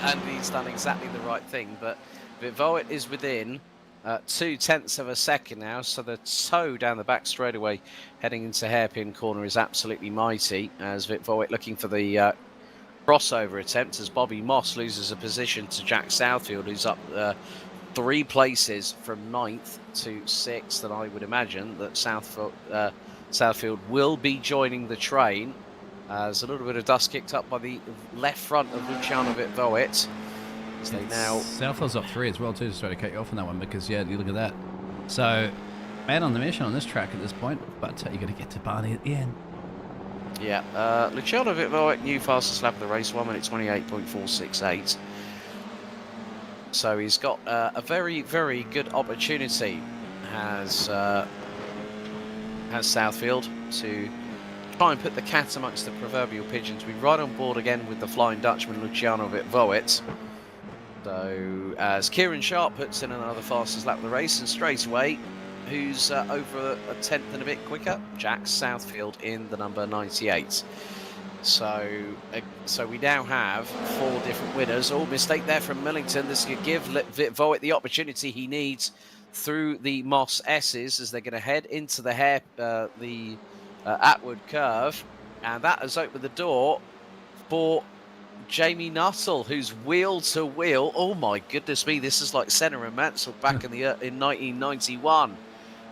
And he's done exactly the right thing, but Vitvoet is within 0.2 of a second now, so the toe down the back straightaway heading into hairpin corner is absolutely mighty, as Vitvoet looking for the crossover attempt, as Bobby Moss loses a position to Jack Southfield, who's up 3 places from 9th to 6th, and I would imagine that Southfield will be joining the train. There's a little bit of dust kicked up by the left front of Luciano Vitvoet. They now Southfield's up 3 as well too, just trying to cut you off on that one, because yeah, you look at that. So, man on the mission on this track at this point, but you got to get to Barney at the end. Yeah, Luciano Vitvoet, new fastest lap of the race, 1 minute 28.468. So he's got a very, very good opportunity, has Southfield, to try and put the cat amongst the proverbial pigeons. We're right on board again with the Flying Dutchman, Luciano Vitvoet. So as Kieran Sharp puts in another fastest lap of the race, and straight away, who's over a tenth and a bit quicker? Jack Southfield in the number 98. So we now have 4 different winners. Oh, mistake there from Millington. This could give Vitvoet the opportunity he needs through the Moss S's, as they're going to head into the Atwood curve, and that has opened the door for Jamie Nuttall, who's wheel to wheel. Oh my goodness me, this is like Senna and Mansell back in 1991.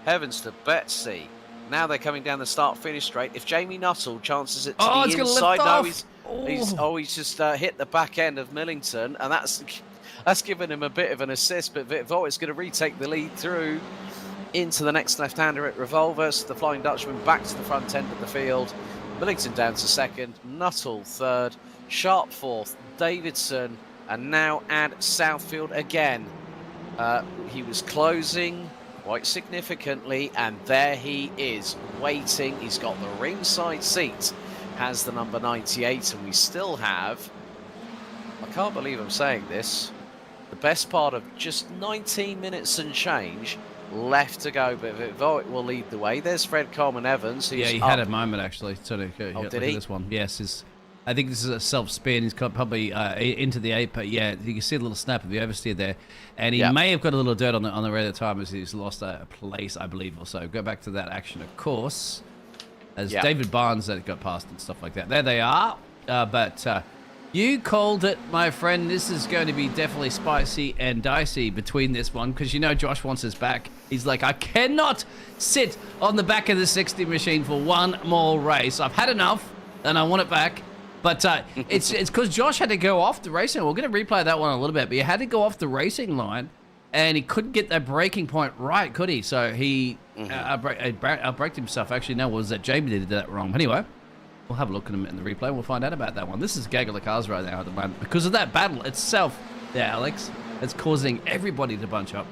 Heavens to Betsy. Now they're coming down the start-finish straight. If Jamie Nuttall chances it to the inside, no, he's just hit the back end of Millington, and that's given him a bit of an assist. But Vitvoet's going to retake the lead through into the next left-hander at Revolvers. The Flying Dutchman back to the front end of the field. Millington down to 2nd, Nuttall 3rd, Sharp 4th, Davidson, and now add Southfield again. He was closing quite significantly, and there he is, waiting. He's got the ringside seat, has the number 98, and we still have, I can't believe I'm saying this, the best part of just 19 minutes and change left to go, but Vitvoet will lead the way. There's Fred Coleman-Evans. Yeah, he had a moment actually. Did he? This one, yes. I think this is a self-spin. He's got probably into the 8, but yeah, you can see a little snap of the oversteer there, and he may have got a little dirt on the red at the time, as he's lost a place, I believe, or so. Go back to that action, of course, as David Barnes that got past and stuff like that. There they are, but you called it, my friend. This is going to be definitely spicy and dicey between this one, because you know Josh wants his back. He's like, I cannot sit on the back of the 60 machine for one more race. I've had enough, and I want it back. But it's because Josh had to go off the racing. We're going to replay that one a little bit, but he had to go off the racing line, and he couldn't get that braking point right, could he? So he braked himself. Actually, no, it was that Jamie did that wrong. But anyway, we'll have a look at him in the replay. We'll find out about that one. This is gaggle of cars right now at the moment because of that battle itself there, Alex. It's causing everybody to bunch up.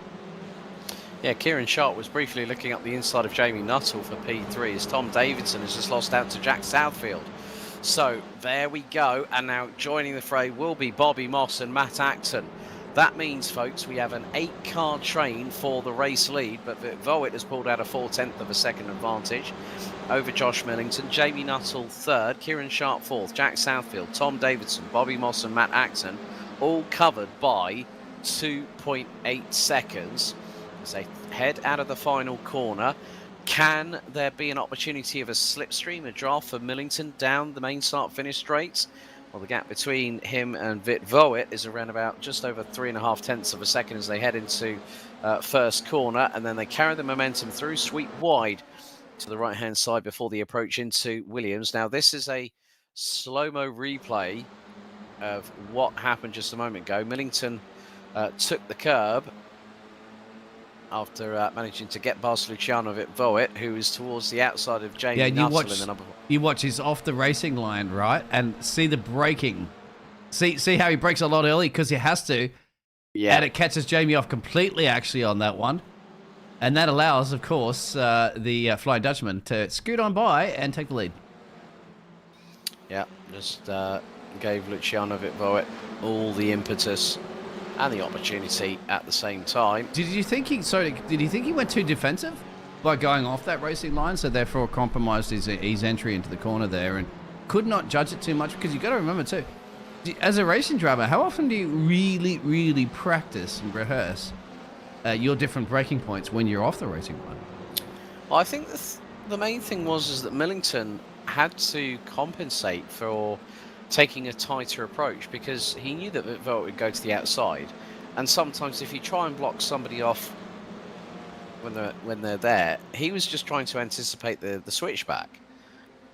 Yeah, Kieran Sharp was briefly looking up the inside of Jamie Nuttall for P3 as Tom Davidson has just lost out to Jack Southfield. So there we go, and now joining the fray will be Bobby Moss and Matt Acton. That means, folks, we have an 8-car train for the race lead, but Vitvoet has pulled out a 4/10 of a second advantage over Josh Millington. Jamie Nuttall 3rd, Kieran Sharp 4th, Jack Southfield, Tom Davidson, Bobby Moss and Matt Acton, all covered by 2.8 seconds as they head out of the final corner. Can there be an opportunity of a slipstream, a draft for Millington down the main start-finish straight? Well, the gap between him and Vit Voet is around about just over 3.5 tenths of a second as they head into first corner, and then they carry the momentum through, sweep wide to the right-hand side before the approach into Williams. Now, this is a slow-mo replay of what happened just a moment ago. Millington took the curb after managing to get past Luciano Vit Voet, who is towards the outside of Jamie Nuttall in the number 4. You watch his off the racing line, right? And see the braking. See how he brakes a lot early because he has to. Yeah. And it catches Jamie off completely, actually, on that one. And that allows, of course, the Flying Dutchman to scoot on by and take the lead. Yeah, just gave Luciano Vit Voet all the impetus and the opportunity at the same time. Did you think he went too defensive by going off that racing line, so therefore compromised his entry into the corner there and could not judge it too much? Because you've got to remember too, as a racing driver, how often do you really, really practice and rehearse your different braking points when you're off the racing line? Well, I think the main thing was that Millington had to compensate for taking a tighter approach because he knew that Voet would go to the outside, and sometimes if you try and block somebody off when they're there, he was just trying to anticipate the switchback,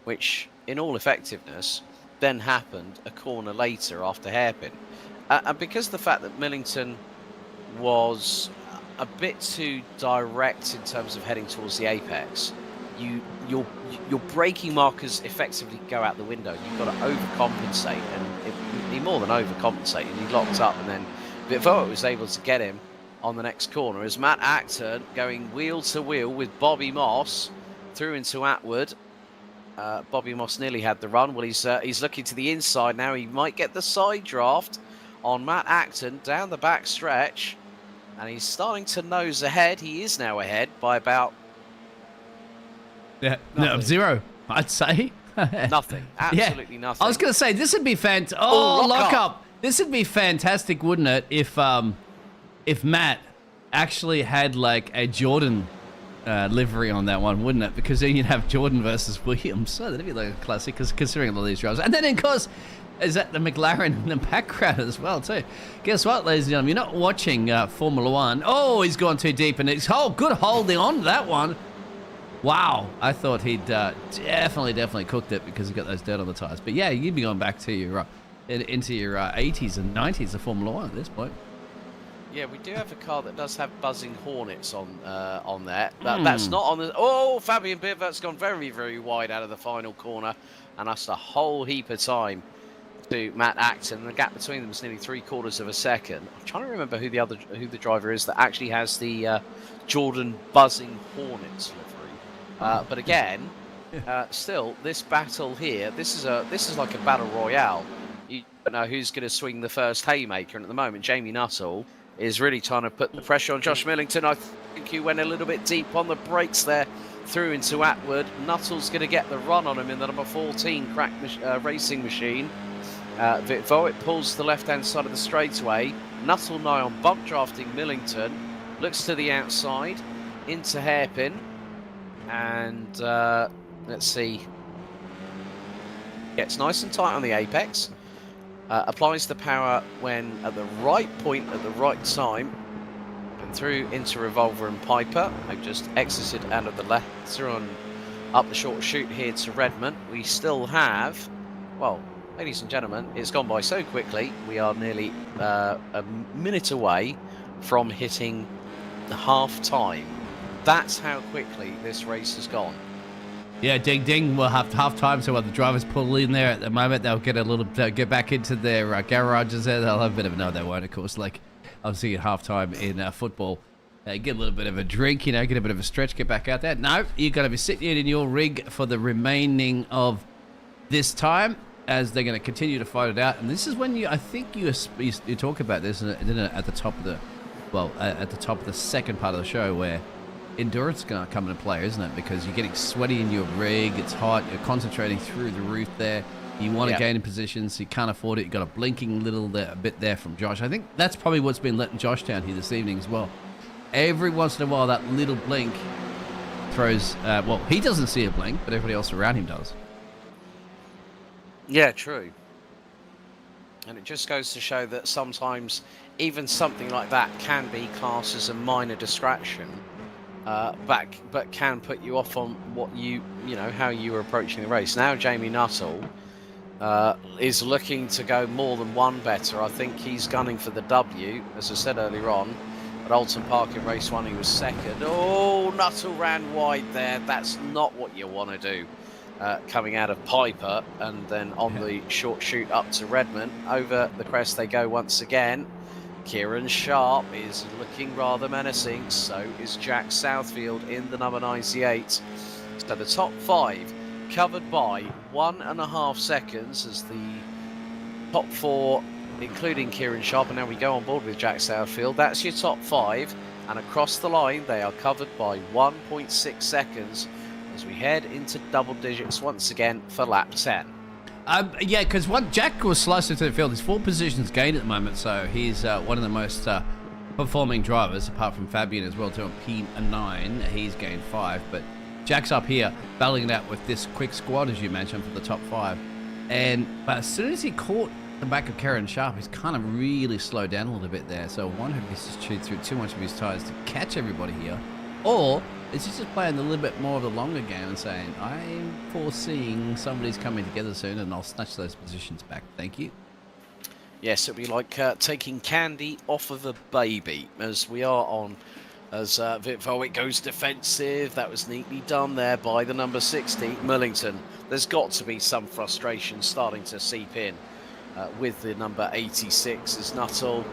which in all effectiveness then happened a corner later after hairpin. And because of the fact that Millington was a bit too direct in terms of heading towards the apex, your braking markers effectively go out the window. You've got to overcompensate, and he more than overcompensated. He locked up, and then Vit Voet was able to get him on the next corner as Matt Acton going wheel to wheel with Bobby Moss through into Atwood. Bobby Moss nearly had the run. Well, he's looking to the inside now. He might get the side draft on Matt Acton down the back stretch, and he's starting to nose ahead. He is now ahead by about zero, I'd say. nothing. Absolutely nothing. I was going to say this would be fantastic. Lock up. This would be fantastic, wouldn't it? If Matt actually had like a Jordan livery on that one, wouldn't it? Because then you'd have Jordan versus Williams. So that'd be like a classic, considering all these drivers. And then, of course, is that the McLaren in the background as well, too. Guess what, ladies and gentlemen? You're not watching Formula One. Oh, he's gone too deep, and it's good holding on to that one. Wow, I thought he'd definitely cooked it because he got those dirt on the tires. But yeah, you'd be going back to your into your 80s and 90s of Formula One at this point. Yeah, we do have a car that does have buzzing hornets on there. That's not on the... Oh, Fabian Bierwert's gone very, very wide out of the final corner, and that's a whole heap of time to Matt Acton. The gap between them is nearly 3/4 of a second. I'm trying to remember who the driver is that actually has the Jordan buzzing hornets livery. But again, still, this battle here, this is like a battle royale. You don't know who's going to swing the first haymaker, and at the moment, Jamie Nuttall is really trying to put the pressure on Josh Millington. I think he went a little bit deep on the brakes there, through into Atwood. Nuttall's going to get the run on him in the number 14 crack racing machine. Vit Voet pulls the left-hand side of the straightaway. Nuttall nigh on bump drafting Millington. Looks to the outside, into hairpin. And let's see. Gets nice and tight on the apex. Applies the power when at the right point at the right time, and through into Revolver and Piper. They've just exited out of the left, through on up the short chute here to Redmond. We still have, well, ladies and gentlemen, it's gone by so quickly. We are nearly a minute away from hitting the half time. That's how quickly this race has gone. Yeah, ding ding. We'll have half time, so while the drivers pull in there at the moment, they'll get back into their garages there. They'll have a bit of they won't, of course. Like obviously at half time in football, get a little bit of a drink, get a bit of a stretch, get back out there. No, you've got to be sitting in your rig for the remaining of this time, as they're going to continue to fight it out. And this is when I think you talk about this at the top of at the top of the second part of the show, where endurance is going to come into play, isn't it? Because you're getting sweaty in your rig, it's hot, you're concentrating through the roof there. You want to gain in position, so you can't afford it. You've got a blinking a bit there from Josh. I think that's probably what's been letting Josh down here this evening as well. Every once in a while, that little blink throws... he doesn't see a blink, but everybody else around him does. Yeah, true. And it just goes to show that sometimes even something like that can be classed as a minor distraction, but can put you off on what you know, how you were approaching the race. Now Jamie Nuttall is looking to go more than one better. I think he's gunning for the W, as I said earlier on. At Alton Park in race 1, he was second. Oh, Nuttall ran wide there. That's not what you want to do. Coming out of Piper, and then on the short shoot up to Redmond. Over the crest they go once again. Kieran Sharp is looking rather menacing, so is Jack Southfield in the number 98. So the top 5 covered by 1.5 seconds as the top 4, including Kieran Sharp, and now we go on board with Jack Southfield. That's your top 5, and across the line they are covered by 1.6 seconds as we head into double digits once again for lap 10. Yeah, because Jack was sliced into the field. His 4 positions gained at the moment, so he's one of the most performing drivers, apart from Fabian as well, too. On P9, he's gained 5, but Jack's up here battling it out with this quick squad, as you mentioned, for the top 5. But as soon as he caught the back of Kieran Sharp, he's kind of really slowed down a little bit there. So I wonder if he's just chewed through too much of his tyres to catch everybody here, or is he just playing a little bit more of the longer game and saying, I'm foreseeing somebody's coming together soon and I'll snatch those positions back. Thank you. Yes, it'll be like taking candy off of a baby, as we are on, as Vit Voigt goes defensive. That was neatly done there by the number 60, Millington. There's got to be some frustration starting to seep in with the number 86 as Nuttall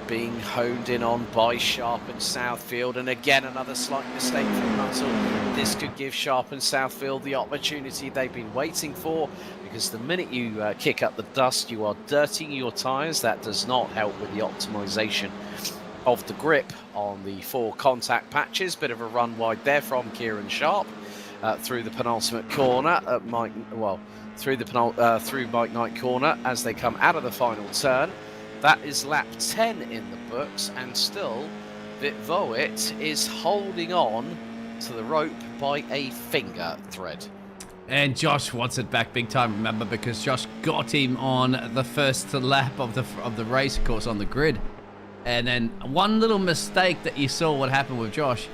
being honed in on by Sharp and Southfield, and again another slight mistake from Nuttall. This could give Sharp and Southfield the opportunity they've been waiting for, because the minute you kick up the dust, you are dirtying your tyres. That does not help with the optimization of the grip on the 4 contact patches. Bit of a run wide there from Kieran Sharp through the penultimate corner at through Mike Knight corner as they come out of the final turn. That is lap 10 in the books, and still Vit Voigt is holding on to the rope by a finger thread. And Josh wants it back big time, remember, because Josh got him on the first lap of the race, of course, on the grid. And then one little mistake that you saw what happened with Josh,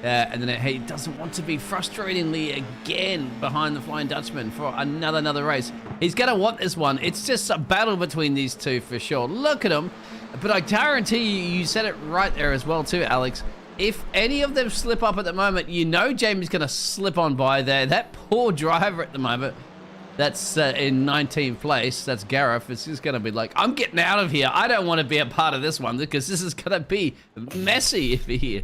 and then he doesn't want to be frustratingly again behind the Flying Dutchman for another race. He's going to want this one. It's just a battle between these two for sure. Look at them. But I guarantee you said it right there as well too, Alex. If any of them slip up at the moment, you know Jamie's going to slip on by there. That poor driver at the moment, that's in 19th place, that's Gareth. It's just going to be like, I'm getting out of here. I don't want to be a part of this one because this is going to be messy if you're here.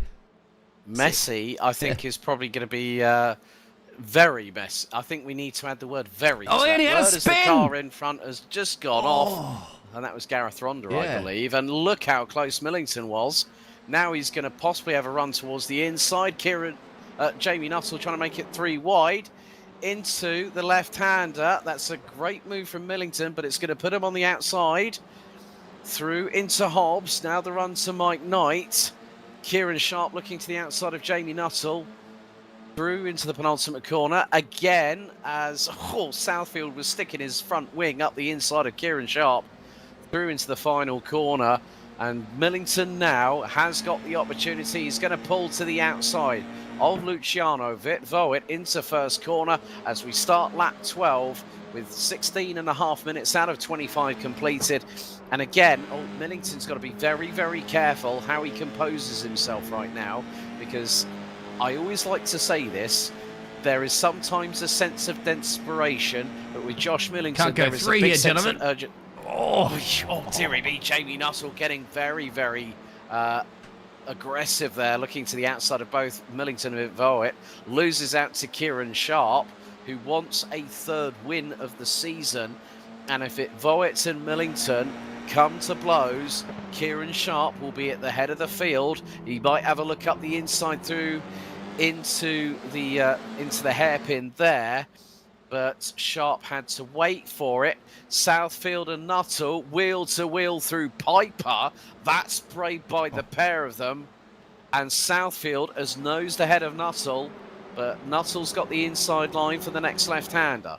Messy, I think, is probably going to be very messy. I think we need to add the word very. Oh, and he had a spin! The car in front has just gone off. And that was Gareth Ronda, I believe. And look how close Millington was. Now he's going to possibly have a run towards the inside. Jamie Nuttall trying to make it 3 wide into the left-hander. That's a great move from Millington, but it's going to put him on the outside. Through into Hobbs. Now the run to Mike Knight. Kieran Sharp looking to the outside of Jamie Nuttall. Through into the penultimate corner again as Southfield was sticking his front wing up the inside of Kieran Sharp. Through into the final corner, and Millington now has got the opportunity. He's going to pull to the outside of Luciano. Vit Voigt into first corner as we start lap 12 with 16.5 minutes out of 25 completed. And again, Millington's got to be very, very careful how he composes himself right now, because I always like to say this, there is sometimes a sense of desperation, but with Josh Millington, there is a big sense of urgent. Oh, dearie me, Jamie Nuttall getting very, very aggressive there, looking to the outside of both Millington and Voigt. Loses out to Kieran Sharp, who wants a 3rd win of the season. And if Voigt and Millington come to blows, Kieran Sharp will be at the head of the field. He might have a look up the inside through into the hairpin there, but Sharp had to wait for it. Southfield and Nuttall wheel to wheel through Piper. That's sprayed by the pair of them, and Southfield has nosed ahead of Nuttall, but Nuttall's got the inside line for the next left-hander.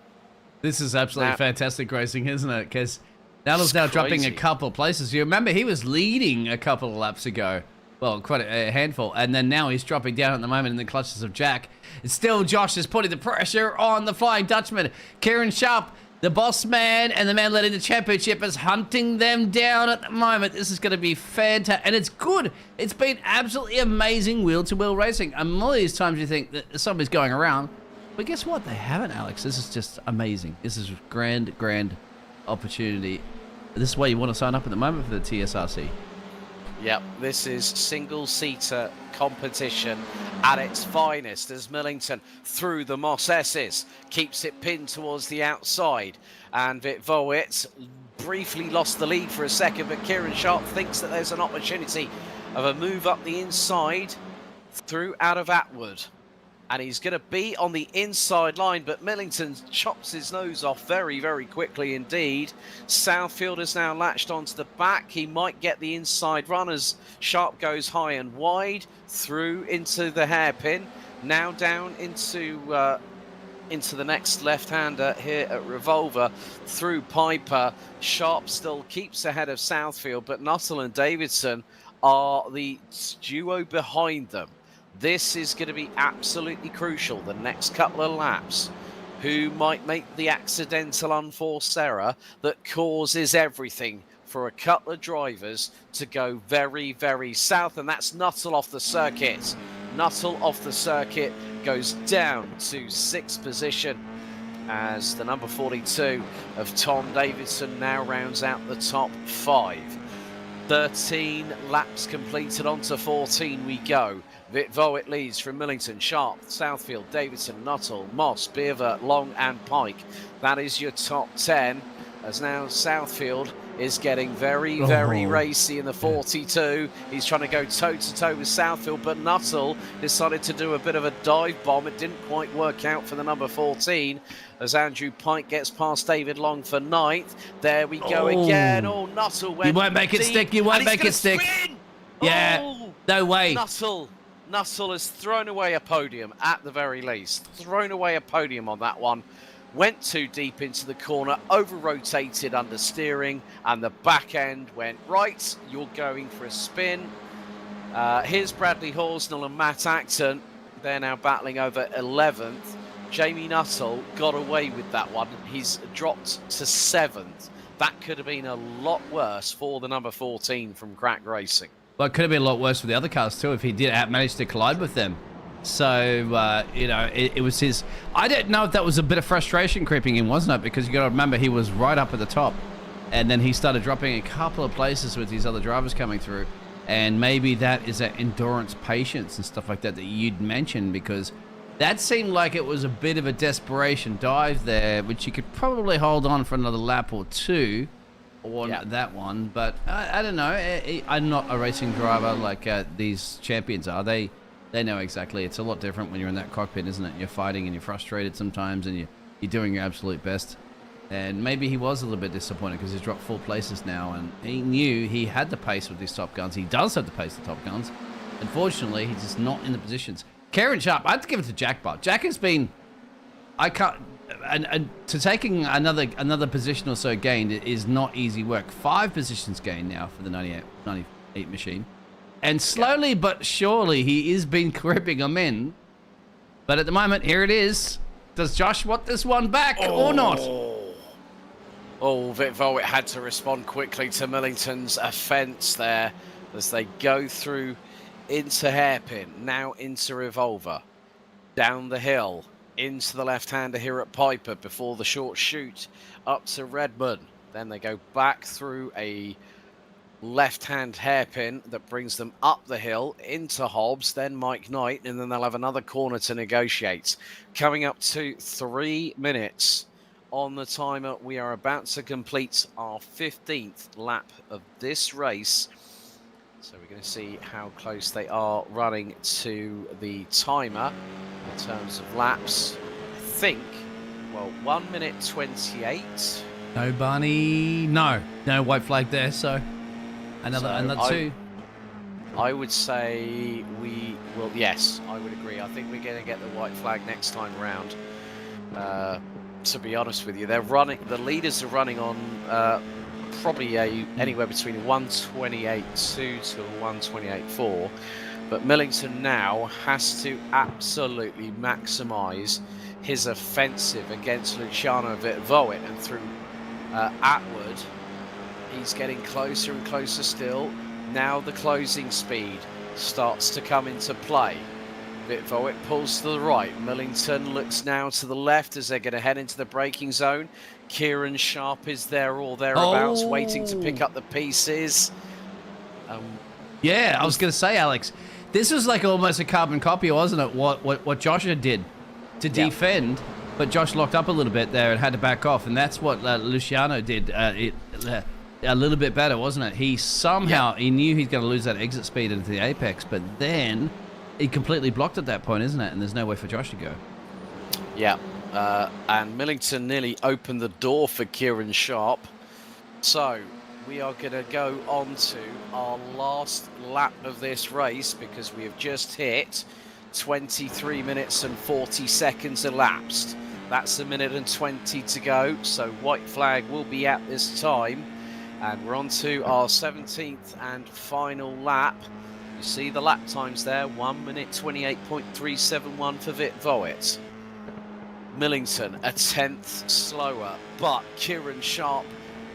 This is absolutely fantastic racing, isn't it? Because Nuttall's now dropping a crazy. couple of places. You remember he was leading a couple of laps ago. Well, quite a handful. And then now he's dropping down at the moment in the clutches of Jack. And still Josh is putting the pressure on the Flying Dutchman. Kieran Sharp, the boss man and the man leading the championship, is hunting them down at the moment. This is going to be fantastic. And it's good. It's been absolutely amazing wheel-to-wheel racing. And all these times you think that somebody's going around. But guess what? They haven't, Alex. This is just amazing. This is grand, grand opportunity. This is why you want to sign up at the moment for the TSRC. Yep, this is single-seater competition at its finest as Millington through the Moss S's keeps it pinned towards the outside, and Vitvoet briefly lost the lead for a second, but Kieran Sharp thinks that there's an opportunity of a move up the inside through out of Atwood. And he's going to be on the inside line, but Millington chops his nose off very, very quickly indeed. Southfield is now latched onto the back. He might get the inside run as Sharp goes high and wide through into the hairpin. Now down into the next left-hander here at Revolver through Piper. Sharp still keeps ahead of Southfield, but Nuttall and Davidson are the duo behind them. This is going to be absolutely crucial, the next couple of laps. Who might make the accidental unforced error that causes everything for a couple of drivers to go very, very south, and that's Nuttall off the circuit. Nuttall off the circuit goes down to 6th position as the number 42 of Tom Davidson now rounds out the top 5. 13 laps completed, onto 14 we go. Vitvoet leads from Millington, Sharp, Southfield, Davidson, Nuttall, Moss, Beaver, Long and Pike. That is your top 10, as now Southfield is getting very, very racy in the 42. He's trying to go toe-to-toe with Southfield, but Nuttall decided to do a bit of a dive bomb. It didn't quite work out for the number 14, as Andrew Pike gets past David Long for 9th. There we go again. Oh, Nuttall went You won't make it deep, stick. You won't and he's make it stick. spin. Yeah. Oh, No way. Nuttall has thrown away a podium at the very least. Thrown away a podium on that one. Went too deep into the corner, over-rotated under steering, and the back end went right. You're going for a spin. Here's Bradley Horsnell and Matt Acton. They're now battling over 11th. Jamie Nuttall got away with that one. He's dropped to 7th. That could have been a lot worse for the number 14 from Crack Racing. Well, it could have been a lot worse for the other cars too if he did manage to collide with them. So, you know, it was his... I don't know if that was a bit of frustration creeping in, wasn't it? Because you got to remember he was right up at the top. And then he started dropping a couple of places with these other drivers coming through. And maybe that is that endurance, patience and stuff like that that you'd mentioned, because that seemed like it was a bit of a desperation dive there, which you could probably hold on for another lap or two. Or that one, but I don't know. I'm not a racing driver like these champions are. They know exactly. It's a lot different when you're in that cockpit, isn't it? You're fighting and you're frustrated sometimes, and you're doing your absolute best. And maybe he was a little bit disappointed because he's dropped 4 places now, and he knew he had the pace with these Top Guns. He does have the pace with Top Guns. Unfortunately, he's just not in the positions. Kieran Sharp, I have to give it to Jack Bob. Jack has been... I can't... And to taking another position or so gained is not easy work. 5 positions gained now for the 98 machine. And slowly but surely he is been gripping them in. But at the moment, here it is. Does Josh want this one back or not? Oh, Vitvoet had to respond quickly to Millington's offence there as they go through into hairpin, now into Revolver, down the hill, into the left-hander here at Piper before the short shoot up to Redmond. Then they go back through a left-hand hairpin that brings them up the hill into Hobbs, then Mike Knight, and then they'll have another corner to negotiate. Coming up to 3 minutes on the timer. We are about to complete our 15th lap of this race. So we're going to see how close they are running to the timer in terms of laps. I think, well, 1 minute 28. No, Barney. No white flag there, so another 2. I would say we will, yes, I would agree. I think we're going to get the white flag next time round. To be honest with you, they're running, the leaders are running on probably anywhere between 128.2 to 128.4. But Millington now has to absolutely maximise his offensive against Luciano Vitvoet, and through Atwood, he's getting closer and closer still. Now the closing speed starts to come into play. Vitvoet pulls to the right. Millington looks now to the left as they're going to head into the braking zone. Kieran Sharp is there or thereabouts, waiting to pick up the pieces. Yeah, I was going to say, Alex, this was like almost a carbon copy, wasn't it? What Joshua did to defend, but Josh locked up a little bit there and had to back off, and that's what Luciano did. A little bit better, wasn't it? He somehow he knew he's going to lose that exit speed into the apex, but then he completely blocked at that point, isn't it? And there's no way for Josh to go. Yeah, and Millington nearly opened the door for Kieran Sharp. So we are going to go on to our last lap of this race, because we have just hit 23 minutes and 40 seconds elapsed. That's a minute and 20 to go, so white flag will be at this time. And we're on to our 17th and final lap. You see the lap times there, 1 minute 28.371 for Vitvoet. Millington a tenth slower, but Kieran Sharp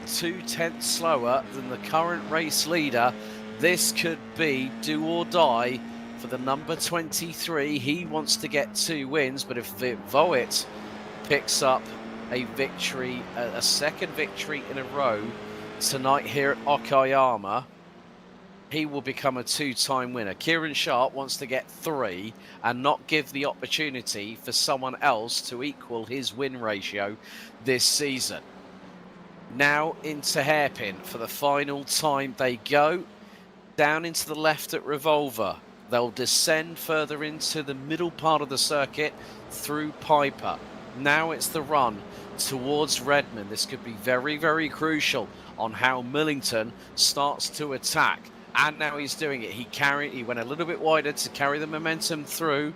2/10 slower than the current race leader. This could be do or die for the number 23. He wants to get 2 wins, but if Vitvoet picks up a victory, a second victory in a row tonight here at Okayama, he will become a 2-time winner. Kieran Sharp wants to get 3 and not give the opportunity for someone else to equal his win ratio this season. Now into hairpin for the final time they go. Down into the left at Revolver. They'll descend further into the middle part of the circuit through Piper. Now it's the run towards Redmond. This could be very, very crucial on how Millington starts to attack. And now he's doing it. He went a little bit wider to carry the momentum through.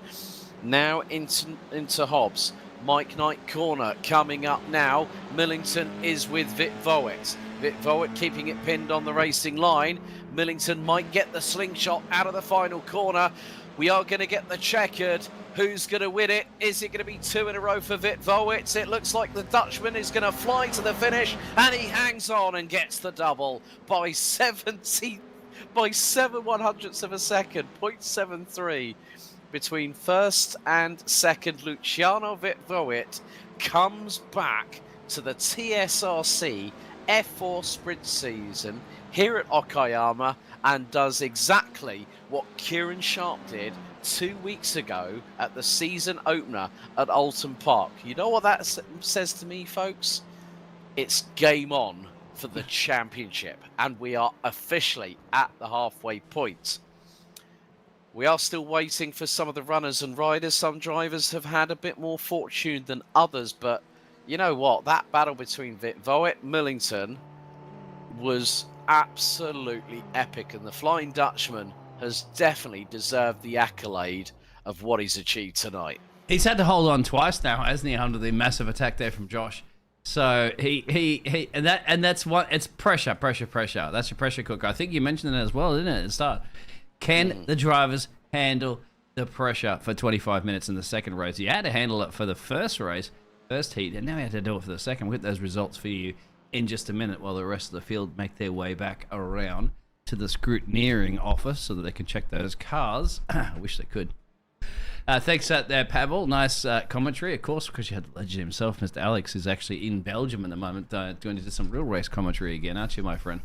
Now into Hobbs. Mike Knight corner coming up now. Millington is with Vitvoet. Vitvoet keeping it pinned on the racing line. Millington might get the slingshot out of the final corner. We are going to get the checkered. Who's going to win it? Is it going to be 2 in a row for Vitvoet? It looks like the Dutchman is going to fly to the finish, and he hangs on and gets the double by 7 100ths of a second, 0.73. Between first and second, Luciano Vitvoet comes back to the TSRC F4 sprint season here at Okayama and does exactly what Kieran Sharp did 2 weeks ago at the season opener at Alton Park. You know what that says to me, folks? It's game on for the championship, and we are officially at the halfway point. We are still waiting for some of the runners and riders. Some drivers have had a bit more fortune than others, but you know what? That battle between Vitvoet and Millington was absolutely epic, and the Flying Dutchman has definitely deserved the accolade of what he's achieved tonight. He's had to hold on twice now, hasn't he, under the massive attack there from Josh? So that's what it's pressure. That's your pressure cooker. I think you mentioned it as well, didn't it, at the start? Can the drivers handle the pressure for 25 minutes in the second race? You had to handle it for the first race, first heat, and now you have to do it for the second. We'll get those results for you in just a minute while the rest of the field make their way back around to the scrutineering office so that they can check those cars. I wish they could. Thanks there, Pavel. Nice commentary, of course, because you had the legend himself, Mr. Alex, who's actually in Belgium at the moment, doing some real race commentary again, aren't you, my friend?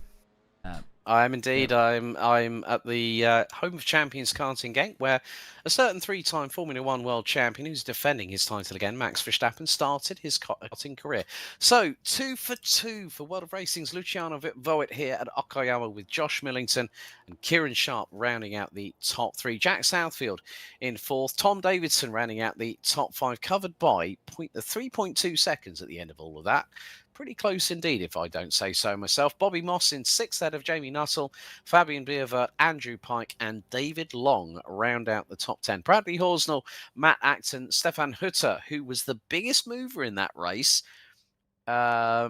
I am indeed. I'm at the home of champions karting gate, where a certain 3-time Formula 1 world champion who's defending his title again, Max Verstappen, started his karting career. So 2 for 2 for World of Racing's Luciano Vitvoet here at Okayama, with Josh Millington and Kieran Sharp rounding out the top 3. Jack Southfield in 4th. Tom Davidson rounding out the top 5, covered by 3.2 seconds at the end of all of that. Pretty close indeed, if I don't say so myself. Bobby Moss in 6th ahead of Jamie Nuttall, Fabian Bierver, Andrew Pike, and David Long round out the top 10. Bradley Horsnell, Matt Acton, Stefan Hutter, who was the biggest mover in that race,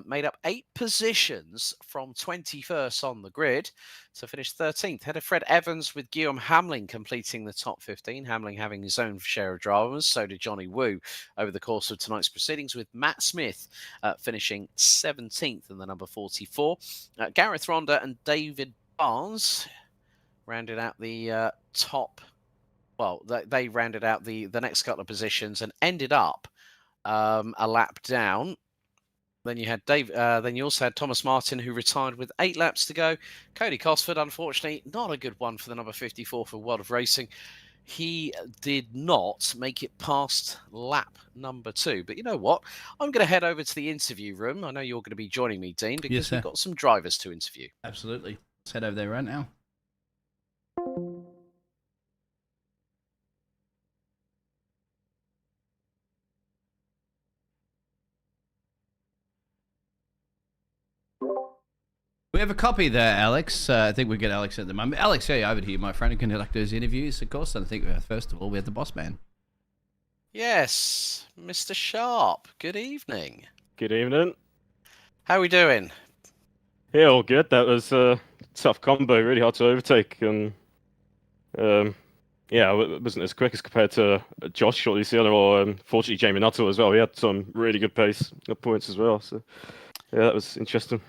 made up 8 positions from 21st on the grid to finish 13th. Head of Fred Evans with Guillaume Hamlin completing the top 15. Hamlin having his own share of dramas. So did Johnny Wu over the course of tonight's proceedings, with Matt Smith finishing 17th in the number 44. Gareth Ronda and David Barnes rounded out the top. Well, they rounded out the next couple of positions and ended up a lap down. Then you had Then you also had Thomas Martin, who retired with 8 laps to go. Cody Cosford, unfortunately, not a good one for the number 54 for World of Racing. He did not make it past lap number 2. But you know what? I'm going to head over to the interview room. I know you're going to be joining me, Dean, because we've got some drivers to interview. Absolutely. Let's head over there right now. We have a copy there, Alex. I think we get Alex at the moment. Alex, hey, over to you, my friend, who can conduct those interviews, of course. And I think first of all, we have the boss man. Yes, Mr. Sharp. Good evening. Good evening. How are we doing? Yeah, all good. That was a tough combo, really hard to overtake, and yeah, it wasn't as quick as compared to Josh or Luciano, or fortunately Jamie Nuttall as well. He had some really good pace at points as well. So yeah, that was interesting.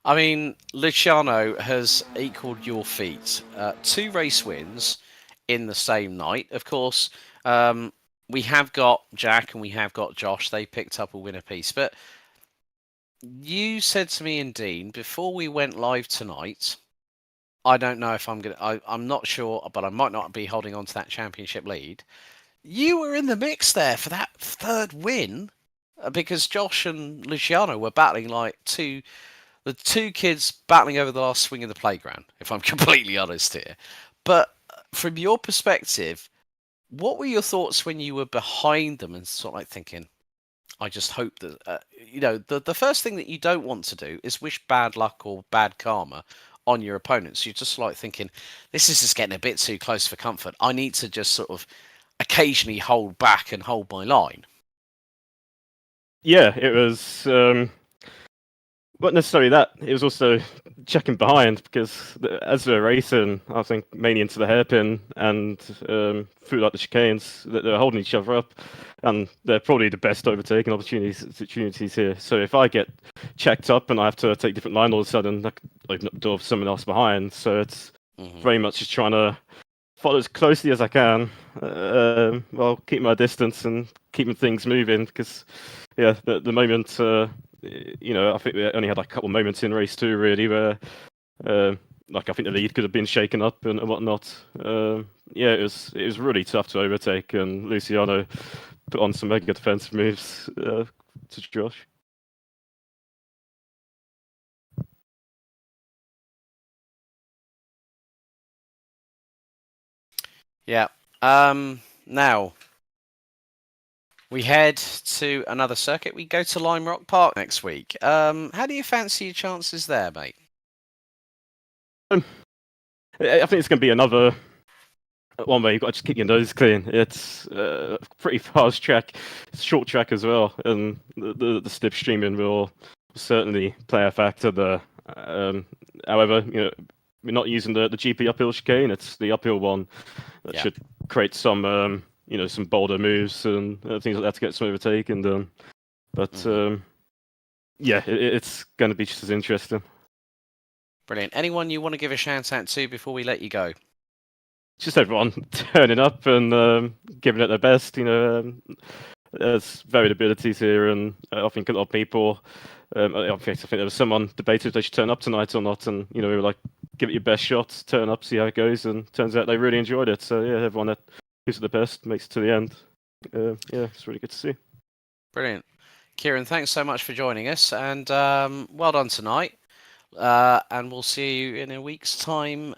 I mean, Luciano has equalled your feat. 2 race wins in the same night. Of course, we have got Jack and we have got Josh. They picked up a win apiece. But you said to me and Dean before we went live tonight, I don't know if I'm not sure, but I might not be holding on to that championship lead. You were in the mix there for that 3rd win, because Josh and Luciano were battling like the 2 kids battling over the last swing of the playground, if I'm completely honest here. But from your perspective, what were your thoughts when you were behind them and sort of like thinking, I just hope that, the first thing that you don't want to do is wish bad luck or bad karma on your opponents. You're just like thinking, this is just getting a bit too close for comfort. I need to just sort of occasionally hold back and hold my line. Yeah, it was not necessarily that. It was also checking behind, because as they're racing, I think mainly into the hairpin and through like the chicanes, they're holding each other up, and they're probably the best overtaking opportunities here. So if I get checked up and I have to take a different line all of a sudden, I could open up the door for someone else behind. So it's very much just trying to follow as closely as I can, while keeping my distance and keeping things moving, because yeah, the moment, I think we only had like a couple of moments in race 2 really where, like I think the lead could have been shaken up and whatnot. Yeah, it was really tough to overtake, and Luciano put on some mega defensive moves to Josh. Yeah. Now we head to another circuit. We go to Lime Rock Park next week. How do you fancy your chances there, mate? I think it's going to be another one where you've got to just keep your nose clean. It's a pretty fast track, it's a short track as well, and the slipstreaming will certainly play a factor there. However, we're not using the GP uphill chicane. It's the uphill one that should create some, some bolder moves and things like that to get some overtaking done. But yeah, it's going to be just as interesting. Brilliant. Anyone you want to give a shout out to before we let you go? Just everyone turning up and giving it their best. There's varied abilities here, and I think a lot of people. I think there was someone debated if they should turn up tonight or not, and we were like, give it your best shot, turn up, see how it goes, and turns out they really enjoyed it. So yeah, everyone that gives it the best makes it to the end. Yeah, it's really good to see. Brilliant. Kieran, thanks so much for joining us, and well done tonight. And we'll see you in a week's time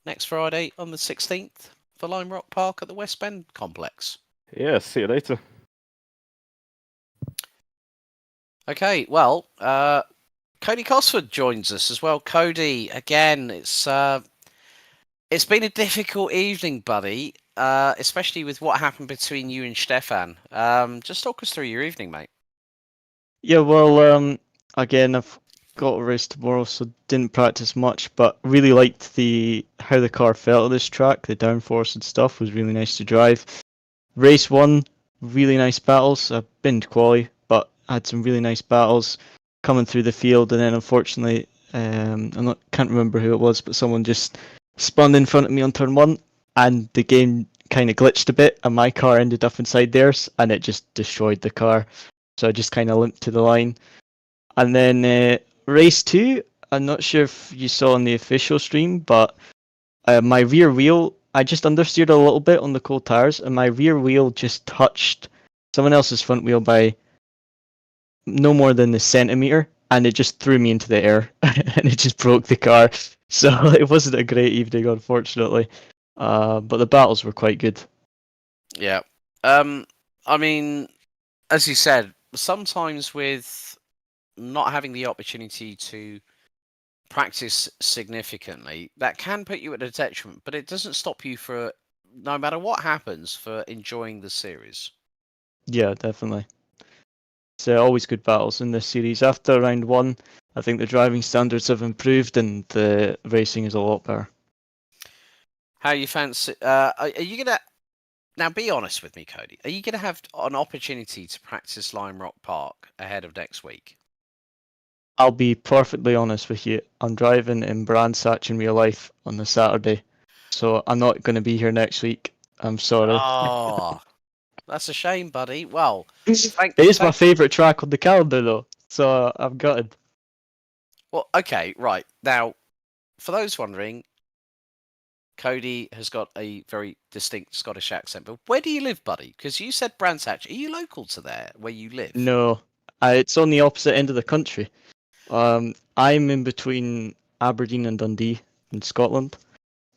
next Friday on the 16th for Lime Rock Park at the West Bend Complex. Yeah, see you later. Okay, well, Cody Cosford joins us as well. Cody, again, it's been a difficult evening, buddy, especially with what happened between you and Stefan. Just talk us through your evening, mate. Yeah, well, again, I've got a race tomorrow, so didn't practice much, but really liked how the car felt at this track. The downforce and stuff was really nice to drive. Race 1, really nice battles. I've been to quali, but had some really nice battles coming through the field, and then unfortunately, can't remember who it was, but someone just spun in front of me on turn 1, and the game kind of glitched a bit, and my car ended up inside theirs, and it just destroyed the car. So I just kind of limped to the line. And then race 2, I'm not sure if you saw on the official stream, but my rear wheel, I just understeered a little bit on the cold tires, and my rear wheel just touched someone else's front wheel by no more than a centimeter, and it just threw me into the air, and it just broke the car. So it wasn't a great evening, unfortunately. But the battles were quite good. Yeah. I mean, as you said, sometimes with not having the opportunity to practice significantly, that can put you at a detriment, but it doesn't stop you for, no matter what happens, for enjoying the series. Yeah, definitely. So always good battles in this series. After round 1, I think the driving standards have improved and the racing is a lot better. How you fancy? Are you gonna now? Be honest with me, Cody. Are you gonna have an opportunity to practice Lime Rock Park ahead of next week? I'll be perfectly honest with you. I'm driving in Brandsatch in real life on the Saturday, so I'm not going to be here next week. I'm sorry. Oh, that's a shame, buddy. Well, it is my favourite track on the calendar, though, so I'm gutted. Well, okay, right. Now, for those wondering, Cody has got a very distinct Scottish accent. But where do you live, buddy? Because you said Brandsatch. Are you local to there, where you live? No, it's on the opposite end of the country. I'm in between Aberdeen and Dundee in Scotland,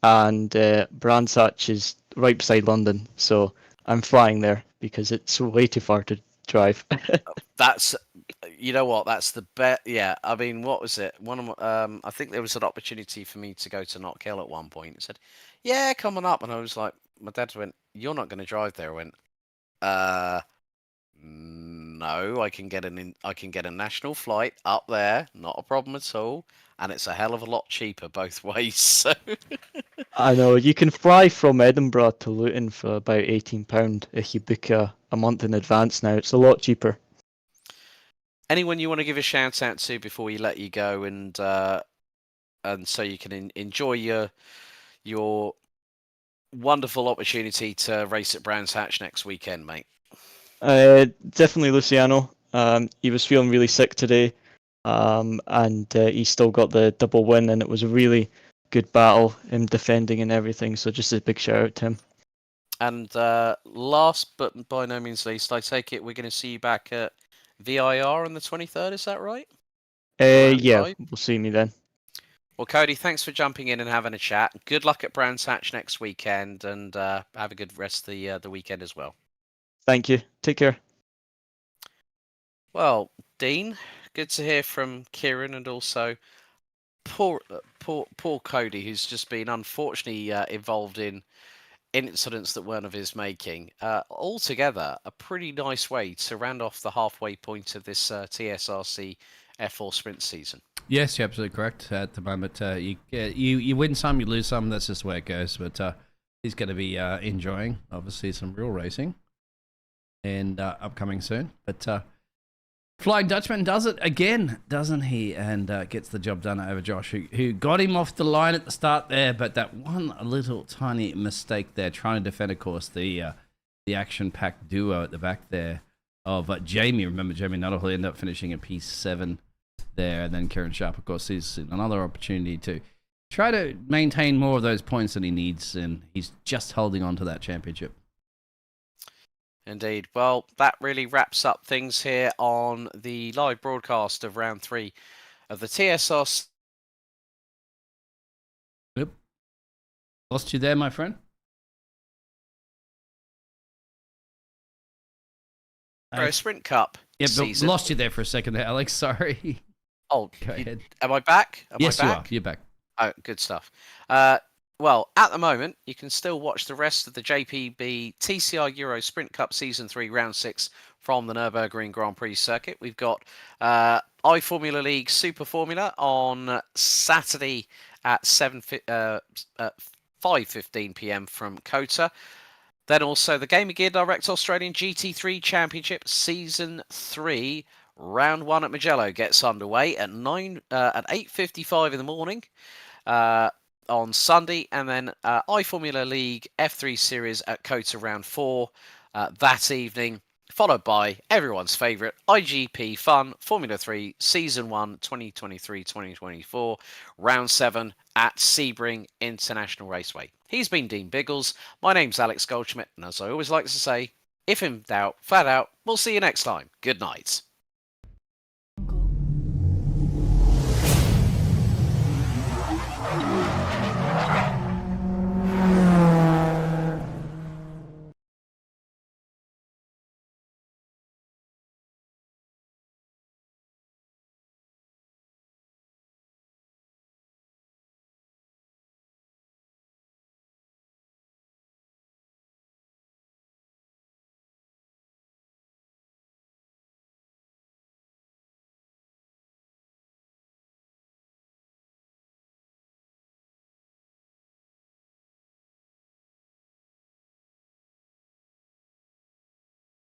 and Brandsatch is right beside London, so I'm flying there because it's way too far to drive. That's, you know what? That's the bet. Yeah, I mean, what was it? I think there was an opportunity for me to go to Knock Hill at one point. It said, "Yeah, coming up," and I was like, my dad went, "You're not going to drive there." I went, no, I can get a national flight up there, not a problem at all, and it's a hell of a lot cheaper both ways. So I know you can fly from Edinburgh to Luton for about £18 if you book a month in advance now. It's a lot cheaper. anyone you want to give a shout out to before we let you go, and so you can enjoy your wonderful opportunity to race at Brands Hatch next weekend, mate. Definitely Luciano. He was feeling really sick today, and he still got the double win, and it was a really good battle, him defending and everything. So just a big shout out to him. And last but by no means least, I take it we're going to see you back at VIR on the 23rd. Is that right? Yeah, we'll see me then. Well, Cody, thanks for jumping in and having a chat. Good luck at Brands Hatch next weekend, and have a good rest of the weekend as well. Thank you. Take care. Well, Dean, good to hear from Kieran, and also poor Cody, who's just been unfortunately involved in incidents that weren't of his making. Altogether, a pretty nice way to round off the halfway point of this TSRC F4 sprint season. Yes, you're absolutely correct. At the moment, you win some, you lose some. That's just the way it goes. But he's going to be enjoying, obviously, some real racing and upcoming soon. But Flying Dutchman does it again, doesn't he? And gets the job done over Josh, who got him off the line at the start there. But that one little tiny mistake there, trying to defend, of course, the action-packed duo at the back there of Jamie. Remember, Jamie Nuttall ended up finishing in P7 there. And then Kieran Sharp, of course, is another opportunity to try to maintain more of those points that he needs. And he's just holding on to that championship. Indeed. Well, that really wraps up things here on the live broadcast of round 3 of the TSRC. Yep. Lost you there, my friend? Sprint Cup season. Lost you there for a second there, Alex. Sorry. Oh, go ahead. Am I back? Yes, you are. You're back. Oh, good stuff. Well, at the moment, you can still watch the rest of the JPB TCR Euro Sprint Cup Season 3 Round 6 from the Nürburgring Grand Prix circuit. We've got iFormula League Super Formula on Saturday at 5:15 p.m. from COTA. Then also the Gamer Gear Direct Australian GT3 Championship Season 3 Round 1 at Mugello gets underway at 8:55 in the morning. On Sunday, and then iFormula League F3 Series at COTA Round 4 that evening, followed by everyone's favourite IGP Fun Formula 3 Season 1 2023-2024 Round 7 at Sebring International Raceway. He's been Dean Biggles, my name's Alex Goldschmidt, and as I always like to say, if in doubt, flat out, we'll see you next time. Good night.